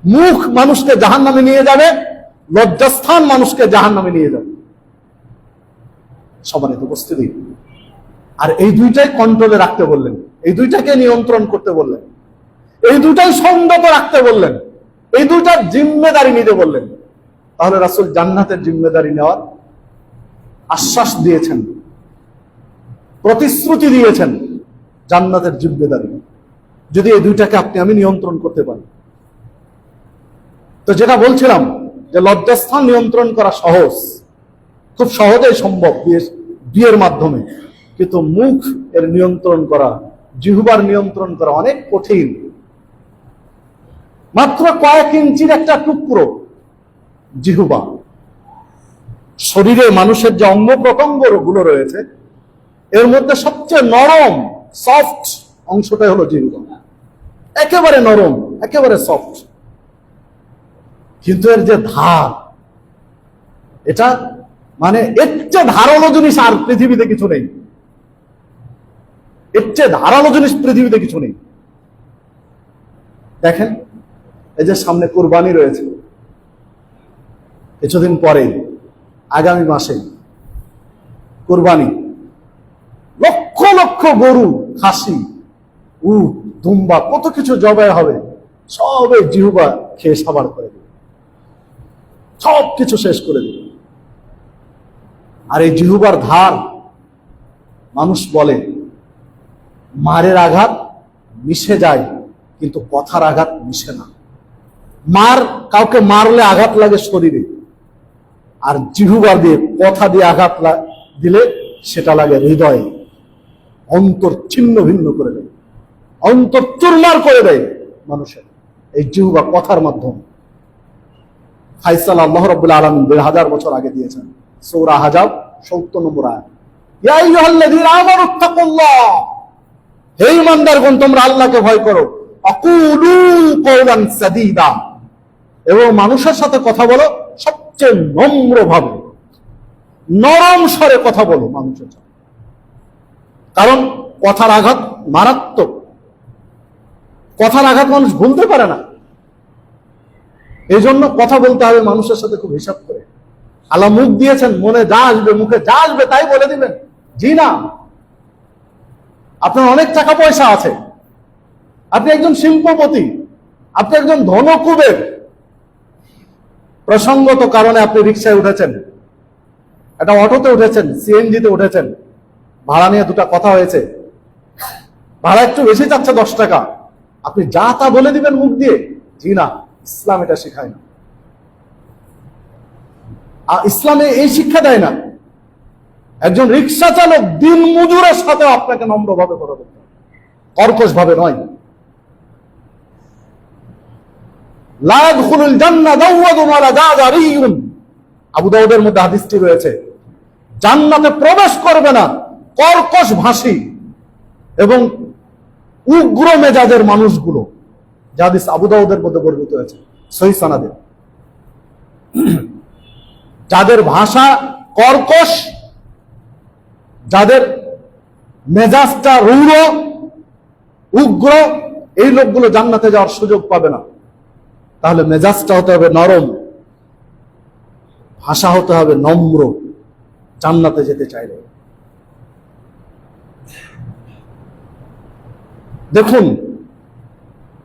[SPEAKER 1] মুখ মানুষকে জাহান্নামে নিয়ে যাবে, লজ্জাস্থান মানুষকে জাহান্নামে নিয়ে যাবে। সবার উপস্থিতি। আর এই 2টাই কন্ট্রোলে রাখতে বললেন, এই 2টাকে নিয়ন্ত্রণ করতে বললেন, এই 2টাই সংযত রাখতে বললেন, এই 2টার জিম্মেদারি নিতে বললেন। তাহলে রাসূল জান্নাতের জিম্মেদারি নেওয়ার আশ্বাস দিয়েছেন, প্রতিশ্রুতি দিয়েছেন জান্নাতের জিম্মেদারি, যদি এই 2টাকে আপনি আমি নিয়ন্ত্রণ করতে পারি। তো যেটা বলছিলাম যে লজ্জাস্থান নিয়ন্ত্রণ করা সহজ, খুব সহজেই সম্ভব বিয়ের মাধ্যমে, কিন্তু মুখ এর নিয়ন্ত্রণ করা, জিহ্বার নিয়ন্ত্রণ করা অনেক কঠিন। মাত্র কয়েক ইঞ্চির একটা টুকরো জিহ্বা। শরীরে মানুষের যে অঙ্গ প্রত্যঙ্গ গুলো রয়েছে, এর মধ্যে সবচেয়ে নরম, সফট অংশটাই হলো জিহ্বা। একেবারে নরম, একেবারে সফট, কিন্তু এর যে ধার, এটা মানে এর চেয়ে ধারালো জিনিস আর পৃথিবীতে কিছু নেই। এর চেয়ে ধারালো জিনিস পৃথিবীতে কিছু নেই। দেখেন, এই যে সামনে কুরবানি রয়েছে, কিছুদিন পরে আগামী মাসে কুরবানি, লক্ষ লক্ষ গরু, খাসি, উট, দুম্বা, কত কিছু জবাই হবে, সবে জিহ্বা খেয়ে সাবার করে দেবে, সব কিছু শেষ করে দেবে। আর এই জিহ্বার ধার, মানুষ বলে মারের আঘাত মিশে যায়, কিন্তু কথার আঘাত মিশে না। কাউকে মারলে আঘাত লাগে শরীরে, আর জিহ্বা দিয়ে, কথা দিয়ে আঘাত দিলে সেটা লাগে হৃদয়ে, অন্তর ছিন্ন ভিন্ন করে দেয়, অন্তর চুরমার করে দেয় মানুষের এই জিহ্বা কথার মাধ্যমে। ফায়সালা আল্লাহ রাব্বুল আলামিন 2000 বছর আগে দিয়েছেন, সূরা আহজাব 70 নম্বর আয়াত। ইয়া আইয়ুহাল্লাযীনা আমানুত্তাকুল্লাহ, হে ঈমানদারগণ তোমরা আল্লাহকে ভয় করো। আকুলু কওলান সাদীদা, এবং মানুষের সাথে কথা বলো সবচেয়ে নম্রভাবে, নরম স্বরে কথা বলো মানুষের সাথে, কারণ কথার আঘাত মারাত্মক। কথার আঘাত মানুষ ভুলতে পারে না, এই জন্য কথা বলতে হবে মানুষের সাথে খুব হিসাব করে। আল্লাহ মুখ দিয়েছেন, মনে যা আসবে, মুখে যা আসবে তাই বলে দিবেন, জি না। আপনার অনেক টাকা পয়সা আছে, আপনি একজন শিল্পপতি, আপনি একজন ধনকুবের, প্রসঙ্গত কারণে আপনি রিক্সায় উঠেছেন, একটা অটোতে উঠেছেন, সিএনজিতে উঠেছেন, ভাড়া নিয়ে দুটা কথা হয়েছে, ভাড়া একটু বেশি চাচ্ছে 10 টাকা, আপনি যা তা বলে দিবেন মুখ দিয়ে, জি না, ইসলাম এটা শেখায় না। ইসলামে এই শিক্ষা দেয় না। একজন রিক্সা চালক দিন মজুরের সাথে আপনাকে নম্রভাবে কথা বলতে হবে, কর্কশ ভাবে নয়। লা ইয়াদখুলুল জান্নাহ দাওয়াদুন ওয়ালা জাজারিয়ুন, আবু দাউদের মধ্যে হাদিসটি রয়েছে, জান্নাতে প্রবেশ করবে না কর্কশ ভাষী এবং উগ্র মেজাজের মানুষগুলো। হাদিস আবু দাউদের মধ্যে বর্ণিত হয়েছে সহিহ সনদে। যাদের ভাষা কর্কশ, যাদের মেজাজটা রূঢ় উগ্র, এই লোকগুলো জান্নাতে যাওয়ার সুযোগ পাবে না। তাহলে মেজাজটা হতে হবে নরম, ভাষা হতে হবে নম্র, জান্নাতে যেতে চাইলে। দেখুন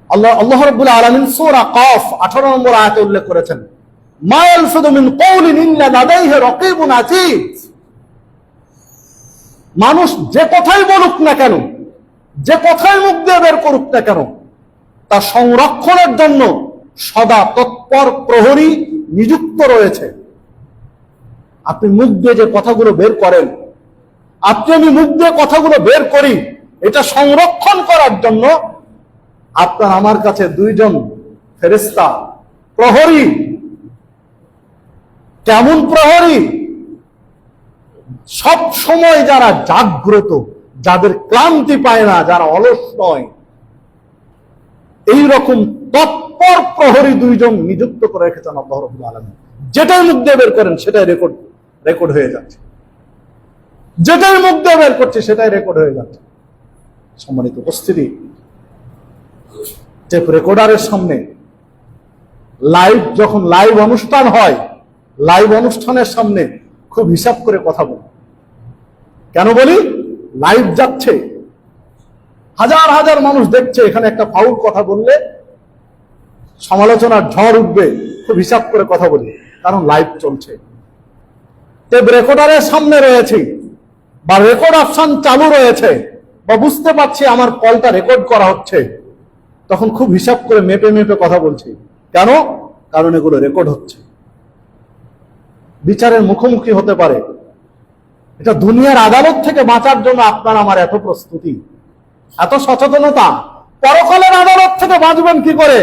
[SPEAKER 1] আল্লাহ রাব্বুল আলামিন সূরা কফ 18 নম্বর আয়াতে উল্লেখ করেছেন, মা ইয়ালফিযু মিন কওলিন ইল্লা লাদাইহি রাকীবুন আতীদ। মানুষ যে কথাই বলুক না কেন, যে কথাই মুখ দিয়ে বের করুক না কেন, তা সংরক্ষণের জন্য সদা তৎপর প্রহরী নিযুক্ত রয়েছে। আপনি মুখ দিয়ে যে কথাগুলো বের করেন, আপনি আমি মুখ দিয়ে কথাগুলো বের করি, এটা সংরক্ষণ করার জন্য আপনার আমার কাছে 2 জন ফেরেশতা প্রহরী। কেমন প্রহরী? সব সময় যারা জাগ্রত, যাদের ক্লান্তি পায় না, যারা অলস নয়, এই রকম তৎপর প্রহরী 2 জন নিযুক্ত করে রেখেছেন আল্লাহ রাব্বুল আলামিন। যেটাই মুখ দিয়ে বের করেন সেটাই রেকর্ড হয়ে যাচ্ছে, যেটাই মুখ দিয়ে বের করছে সেটাই রেকর্ড হয়ে যাচ্ছে। সম্মানিত উপস্থিতি, টেপ রেকর্ডারের সামনে যখন লাইভ অনুষ্ঠান হয়, লাইভ অনুষ্ঠানের সামনে খুব হিসাব করে কথা বলি। কেন বলি? লাইভ যাচ্ছে, হাজার হাজার মানুষ দেখছে, এখানে একটা ফাউল কথা বললে সমালোচনার ঝড় উঠবে, খুব হিসাব করে কথা বলি, কারণ লাইভ চলছে। টেপ রেকর্ডারের সামনে রয়েছে বা রেকর্ড অপশন চালু রয়েছে, বা বুঝতে পারছি আমার কলটা রেকর্ড করা হচ্ছে, তখন খুব হিসাব করে মেপে মেপে কথা বলছি। কেন? কারণ এগুলো রেকর্ড হচ্ছে, বিচারের মুখোমুখি হতে পারে। এটা দুনিয়ার আদালত থেকে বাঁচার জন্য আপনার আমার এত প্রস্তুতি, এত সচেতনতা। পরকালের আদালত থেকে বাঁচবেন কি করে?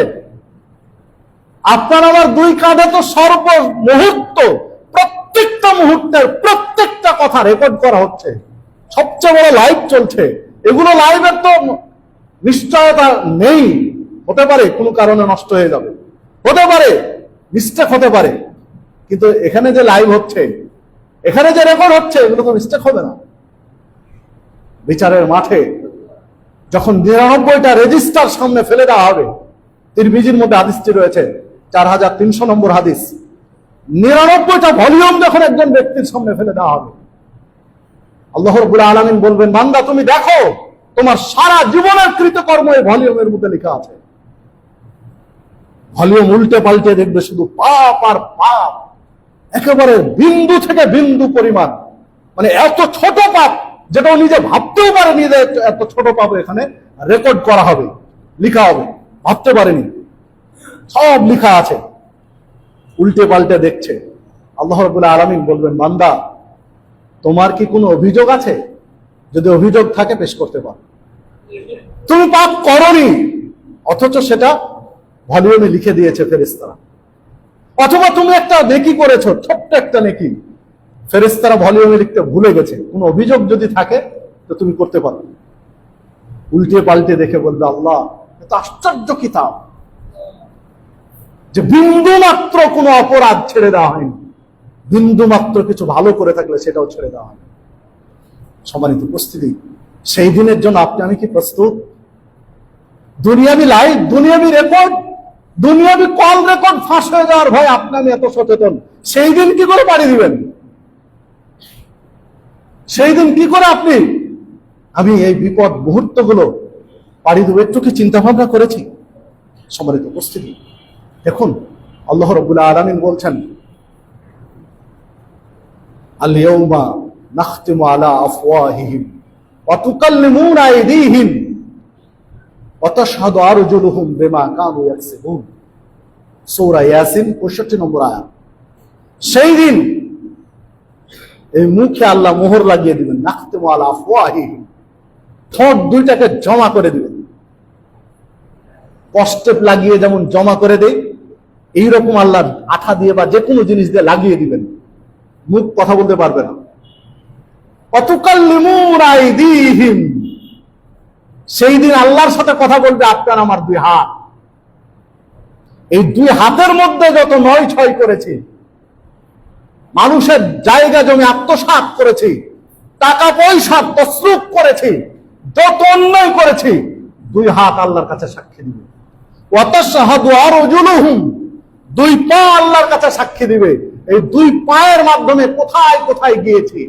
[SPEAKER 1] আপনার আমার 2 কাঁধে তো সর্ব মুহূর্ত, প্রত্যেকটা মুহূর্তের প্রত্যেকটা কথা রেকর্ড করা হচ্ছে। সবচেয়ে বড় লাইভ চলছে। এগুলো লাইভের তো নিশ্চয়তা নেই, হতে পারে কোনো কারণে নষ্ট হয়ে যাবে, হতে পারে মিস্টেক হতে পারে, কিন্তু এখানে যে লাইভ হচ্ছে, এখানে যে রেকর্ড হচ্ছে, এগুলো তো মিস্টেক হবে না। বিচারের মাঠে যখন 99টা রেজিস্টার সামনে ফেলে দেওয়া হবে, তিরমিজির মধ্যে হাদিসটি রয়েছে 4300 নম্বর হাদিস, 99টা ভলিউম যখন একজন ব্যক্তির সামনে ফেলে দেওয়া হবে, আল্লাহ রাব্বুল আলামিন বলবেন, বান্দা তুমি দেখো, তোমার সারা জীবনের কৃতকর্ম এই ভলিউমের মধ্যে লেখা আছে। ভলিউম উল্টে পাল্টে দেখবে শুধু পাপ আর পাপ, একেবারে বিন্দু থেকে বিন্দু পরিমাণ, মানে এত ছোট পাপ যেটা নিজে ভাবতেও পারেনি যে এত ছোট পাপ এখানে রেকর্ড করা হবে, লেখা হবে, ভাবতে পারেনি, সব লেখা আছে। উল্টে পাল্টে দেখছে। আল্লাহ রাব্বুল আলামিন বলবেন, বান্দা তোমার কি কোনো অভিযোগ আছে? যদি অভিযোগ থাকে পেশ করতে পারো। তুমি পাপ করনি, অথচ সেটা ভলিউমে লিখে দিয়েছে ফেরেশতারা। অথবা তুমি একটা নেকি করেছো, ছোট্ট একটা নেকি, ফেরেশতারা ভলিউমে লিখতে ভুলে গেছে। কোনো অভিযোগ যদি থাকে তো তুমি করতে পারো। উল্টে পাল্টে দেখে বলবে, আল্লাহ এত আশ্চর্য কিতাব, যে বিন্দু মাত্র কোনো অপরাধ ছেড়ে দেওয়া হয়নি, বিন্দু মাত্র কিছু ভালো করে থাকলে সেটাও ছেড়ে দেওয়া হয়নি। সম্মানিত উপস্থিতি, সেই দিনের জন্য আপনি আমি কি প্রস্তুত? দুনিয়াবি লাইভ, দুনিয়াবি রেকর্ড, দুনিয়াবি কল রেকর্ড ফাঁস হয়ে যাওয়ার ভয় আপনি আমি এত সচেতন, সেই দিন কি করে পাড়ি দিবেন? সেই দিন কি করে আপনি আমি এই বিপদ মুহূর্তগুলো পাড়ি দেবো, একটু কি চিন্তা ভাবনা করেছি? সম্মানিত উপস্থিতি, দেখুন আল্লাহ রাব্বুল আলামিন বলছেন, আল ইয়াউমা নাখতিমু আলা আফওয়াহিহিম ওয়া তুকাল্লিমুনা আইদিহিম ওয়া তাশহাদু আরজুলুহুম বিমা কানু ইয়াকসিবুন। সূরা ইয়াসিন 65 নম্বর আয়াত। সেই দিন এই মুখে আল্লাহ মোহর লাগিয়ে দিবেন, নাখতিমু আলা আফওয়াহিহিম, ঠোঁট দুইটাকে জমা করে দিবেন। কষ্টেপ লাগিয়ে যেমন জমা করে দেয়, এইরকম আল্লাহ আঠা দিয়ে বা যে কোনো জিনিস দিয়ে লাগিয়ে দিবেন, মুখ কথা বলতে পারবে না। ওয়াতুকাল্লিমুনা আইদিহিম, সেই দিন আল্লাহর সাথে কথা বলবে আপনার আমার দুই হাত। এই দুই হাতের মধ্যে যত নয় ছয় করেছি, মানুষের জায়গা জমি আত্মসাৎ করেছি, টাকা পয়সা তসরুফ করেছি, যত অন্যায় করেছি, দুই হাত আল্লাহর কাছে সাক্ষী দিবে। ওয়া তাশহাদু আরজুলুহুম, দুই পা আল্লাহর কাছে সাক্ষী দিবে। এই দুই পায়ের মাধ্যমে কোথায় কোথায় গিয়েছি,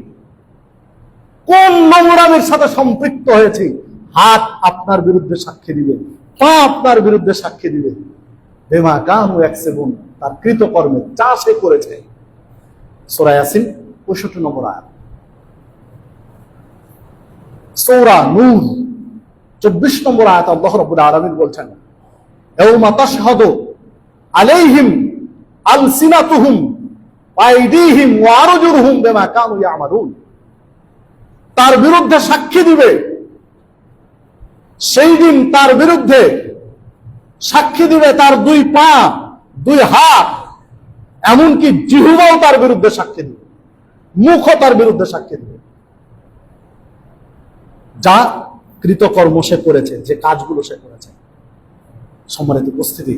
[SPEAKER 1] কোন নোংরামির সাথে সম্পৃক্ত হয়েছি, হাত আপনার বিরুদ্ধে সাক্ষী দিবে, পা আপনার বিরুদ্ধে সাক্ষী দিবে। বিমা কানু ইয়াকসিবুন, তার কৃতকর্মে যা সে করেছে। সূরা ইয়াসিন 65 নম্বর আয়াত। সূরা নূর 24 নম্বর আয়াত আল্লাহ রাব্বুল আলামিন বলছেন, ইয়াউমা তাশহাদু আলাইহিম আলসিনাতুহুম ওয়া আইদিহিম ওয়া আরজুলুহুম বিমা কানু ইয়ামালুন। তার বিরুদ্ধে সাক্ষী দিবে, সেই দিন তার বিরুদ্ধে সাক্ষী দিবে তার দুই পা, দুই হাত, এমনকি জিহ্বাও তার বিরুদ্ধে সাক্ষী দিবে, মুখও তার বিরুদ্ধে সাক্ষী দিবে। যা কৃতকর্ম সে করেছে, যে কাজগুলো সে করেছে। সম্মানিত উপস্থিতি,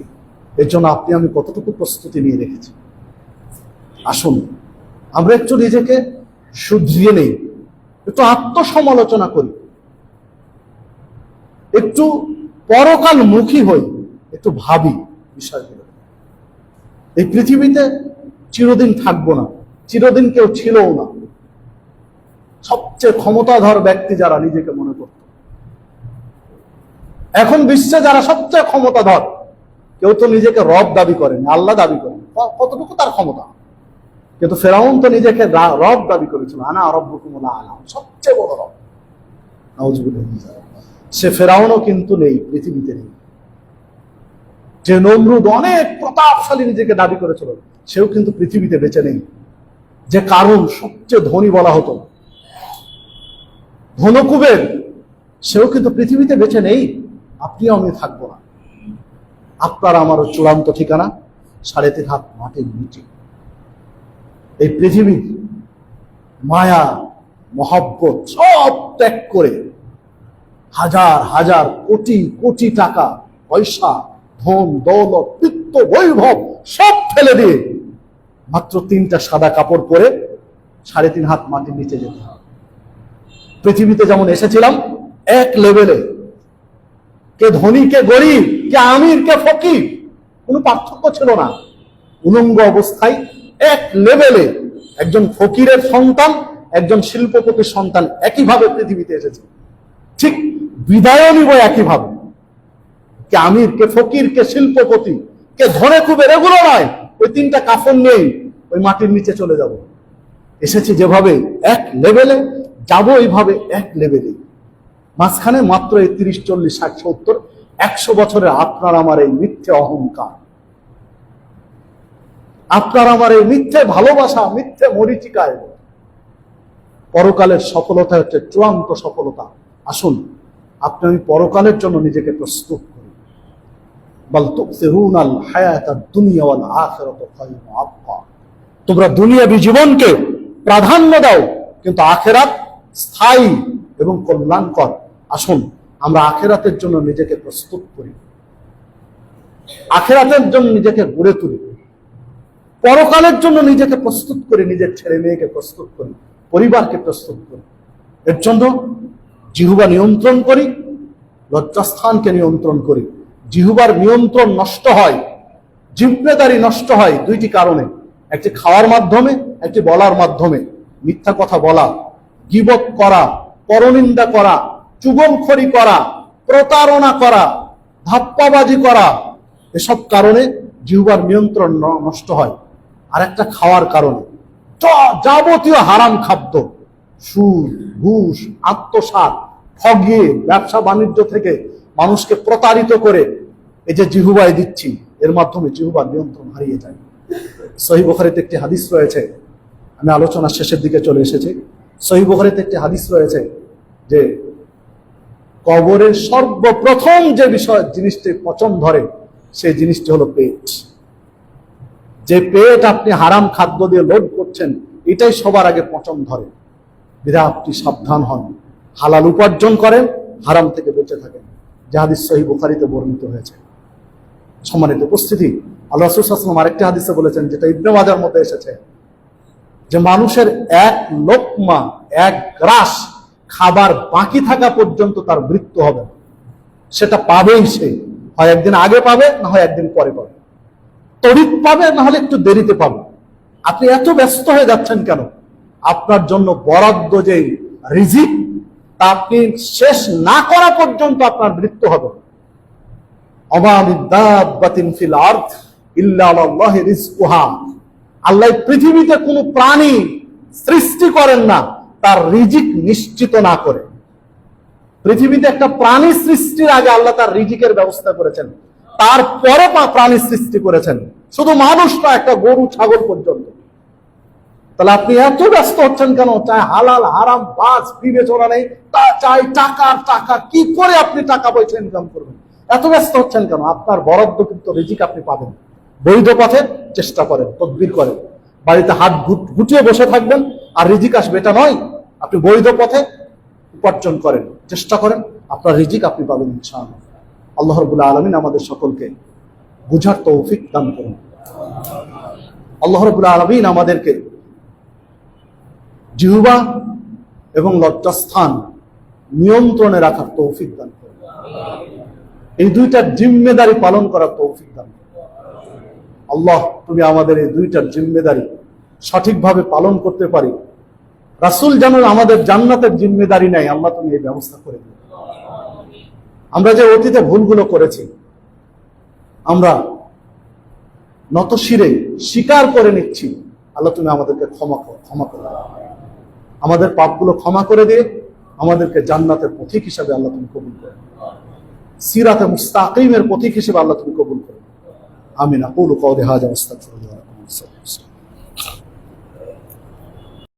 [SPEAKER 1] এর জন্য আপনি আমি কতটুকু প্রস্তুতি নিয়ে রেখেছি? আসুন আমরা একটু নিজেকে শুধরিয়ে নেই, একটু আত্মসমালোচনা করি, একটু পরকাল মুখী হই, একটু ভাবি বিষয়গুলো। এই পৃথিবীতে চিরদিন থাকবো না, চিরদিন কেউ ছিলও না। সবচেয়ে ক্ষমতাধর ব্যক্তি যারা নিজেকে মনে করত, এখন বিশ্বে যারা সবচেয়ে ক্ষমতাধর, কেউ তো নিজেকে রব দাবি করেন, আল্লাহ দাবি করেন, কতটুকু তার ক্ষমতা। কিন্তু ফেরাউন তো নিজেকে রব দাবি করেছিল, আনা রব্বুকুমুল আ'লা, সবচেয়ে বড় রব। নাউযুবিল্লাহ। সে ফেরাউনও কিন্তু নেই, পৃথিবীতে নেই। যে নমরুদ অনেক প্রতাপশালী নিজেকে দাবি করেছিল, সেও কিন্তু পৃথিবীতে বেঁচে নেই। যে কারণ সবচেয়ে ধনী বলা হতো, ধনকুবের, সেও কিন্তু পৃথিবীতে বেঁচে নেই। আপনিও আমি থাকবো না। আপনার আমারও চূড়ান্ত ঠিকানা 3.5 হাত মাটির নিচে। এই পৃথিবী মায়া মহব্বত সব ত্যাগ করে, হাজার হাজার কোটি কোটি টাকা পয়সা, ধন দৌলত, পিত্ত বৈভব সব ফেলে দিয়ে মাত্র 3টা সাদা কাপড় পরে 3.5 হাত মাটির নিচে যেতে হবে। পৃথিবীতে যেমন এসেছিলাম এক লেভেলে, কে ধনী কে গরিব, কে আমির কে ফকির, কোনো পার্থক্য ছিল না। উলঙ্গ অবস্থায় এক লেভেলে একজন ফকিরের সন্তান, একজন শিল্পপতির সন্তান একইভাবে পৃথিবীতে এসেছে। ঠিক বিদায় নিব একইভাবে। কে আমির, কে ফকির, কে শিল্পপতি, কে ধনে কুবের, এগুলো নয়। ওই 3টা কাফন নেই, ওই মাটির নিচে চলে যাব। এসেছি যেভাবে এক লেভেলে, যাবো এইভাবে এক লেভেলে। মাঝখানে মাত্র এই 30, 40, 60, 70, 100 বছরের আপনার আমার এই মিথ্যে অহংকার, আপনার আমার এই মিথ্যে ভালোবাসা, মিথ্যে মরীচিকায়। পরকালের সফলতা হচ্ছে চূড়ান্ত সফলতা। আসুন আপনি আমি পরকালের জন্য নিজেকে প্রস্তুত করি। বাল তুসিরুনাল হায়াতাদ দুনিয়া ওয়াল আখিরাতু খায়রুন ওয়া আবকা। তোমরা দুনিয়াবী জীবনকে প্রাধান্য দাও, কিন্তু আখিরাত স্থায়ী এবং কল্যাণকর। আসুন আমরা আখিরাতের জন্য নিজেকে প্রস্তুত করি। আখিরাতের জন্য নিজেকে গড়ে তুলি, পরকালের জন্য নিজেকে প্রস্তুত করি, নিজের ছেলে মেয়েকে প্রস্তুত করি, পরিবারকে প্রস্তুত করি। এর জন্য জিহ্বা নিয়ন্ত্রণ করি, লজ্জাস্থানকে নিয়ন্ত্রণ করি। জিহ্বার নিয়ন্ত্রণ নষ্ট হয়, জিম্মেদারি নষ্ট হয় দুইটি কারণে। একটি খাওয়ার মাধ্যমে, একটি বলার মাধ্যমে। মিথ্যা কথা বলা, গীবত করা, পরনিন্দা করা, চুগলখড়ি করা, প্রতারণা করা, ধাপ্পাবাজি করা, এসব কারণে জিহ্বার নিয়ন্ত্রণ নষ্ট হয়। আর একটা খাওয়ার কারণে, যাবতীয় হারাম খাদ্য, সুদ, ঘুষ, আত্মসাৎ, ঠগিয়ে ব্যবসা বাণিজ্য থেকে মানুষকে প্রতারিত করে এই যে জিহ্বায় দিচ্ছি, এর মাধ্যমে জিহ্বার নিয়ন্ত্রণ হারিয়ে যায়। সহিহ বুখারীতে একটি হাদিস রয়েছে, আমি আলোচনার শেষের দিকে চলে এসেছি। সহিহ বুখারীতে একটি হাদিস রয়েছে যে কবরের সর্বপ্রথম যে জিনিসটি পচন ধরে, সেই জিনিসটি হলো পেট। যে পেট আপনি হারাম খাদ্য দিয়ে লোড করছেন, এটাই সবার আগে পচন ধরে। বিধায় আপনি সাবধান হন, হালাল উপার্জন করেন, হারাম থেকে বেঁচে থাকেন। যে হাদিস সহিহ বুখারীতে বর্ণিত হয়েছে। সম্মানিত উপস্থিতি, আল্লাহ রাসূল সাল্লাল্লাহু আলাইহি ওয়াসাল্লাম আরেকটি হাদিসে বলেছেন, যেটা ইবনে মাজাহর মধ্যে এসেছে, যে মানুষের এক লোকমা, এক গ্রাস খাবার বাকি থাকা পর্যন্ত তার মৃত্যু হবে। সেটা পাবেই সে, হয় একদিন আগে পাবে, না হয় একদিন পরে পাবে। তড়িৎ পাবে, না হলে একটু দেরিতে পাবে। আপনি এত ব্যস্ত হয়ে যাচ্ছেন কেন? আপনার জন্য বরাদ্দ যে রিজিক, তা আপনি শেষ না করা পর্যন্ত আপনার মৃত্যু হবে। ওমা মিন দাব্বাতিন ফিল আরদ ইল্লা আলাল্লাহি রিজকুহা। আল্লাহ পৃথিবীতে কোনো প্রাণী সৃষ্টি করেন না তার রিজিক নিশ্চিত না করে। পৃথিবীতে একটা প্রাণী সৃষ্টির আগে আল্লাহ তার রিজিকের ব্যবস্থা করেছেন, তারপরে প্রাণী সৃষ্টি করেছেন। শুধু মানুষ না, একটা গরু ছাগল পর্যন্ত। তাহলে আপনি এত ব্যস্ত হচ্ছেন কেন? চাই হালাল হারাম বাজ বিবেচনা নেই, তা চাই টাকা, কি করে আপনি টাকা পয়সা ইনকাম করবেন? এত ব্যস্ত হচ্ছেন কেন? আপনার বরাদ্দকৃত রিজিক আপনি পাবেন। বৈধ পথে চেষ্টা করেন, তদবির করেন। বাড়িতে হাত গুটিয়ে বসে থাকবেন আর রিজিক আসবে, এটা নয়। আপনি বৈধ পথে উপার্জন করেন, চেষ্টা করেন, আপনার রিজিক আপনি পাবেন ইনশাআল্লাহ। আল্লাহ রাব্বুল আলামিন আমাদের সকলকে বুঝার তৌফিক দান করুন। আল্লাহ রাব্বুল আলামিন আমাদেরকে জিহ্বা এবং লজ্জাস্থান নিয়ন্ত্রণে রাখার তৌফিক দান করুন। এই দুইটার জিম্মেদারি পালন করার তৌফিক দান করুন। আল্লাহ, তুমি আমাদের এই দুইটার জিম্মেদারি সঠিকভাবে পালন করতে পারি। রাসূল যেন আমাদের জান্নাতের জিম্মেদারি নেয়, আল্লাহ তুমি এই ব্যবস্থা করে দিও। আমরা যে অতীতে ভুলগুলো করেছি, আমরা নতশিরে স্বীকার করে নিচ্ছি। আল্লাহ তুমি আমাদেরকে ক্ষমা করে দাও। আমাদের পাপগুলো ক্ষমা করে দিয়ে আমাদেরকে জান্নাতের পথিক হিসাবে আল্লাহ তুমি কবুল করো। সিরাতে মুস্তাকিমের পথিক হিসেবে আল্লাহ তুমি কবুল করো। আমিন। আকুলু কওলি হাযা ওয়াস্তাগফিরুল্লাহ।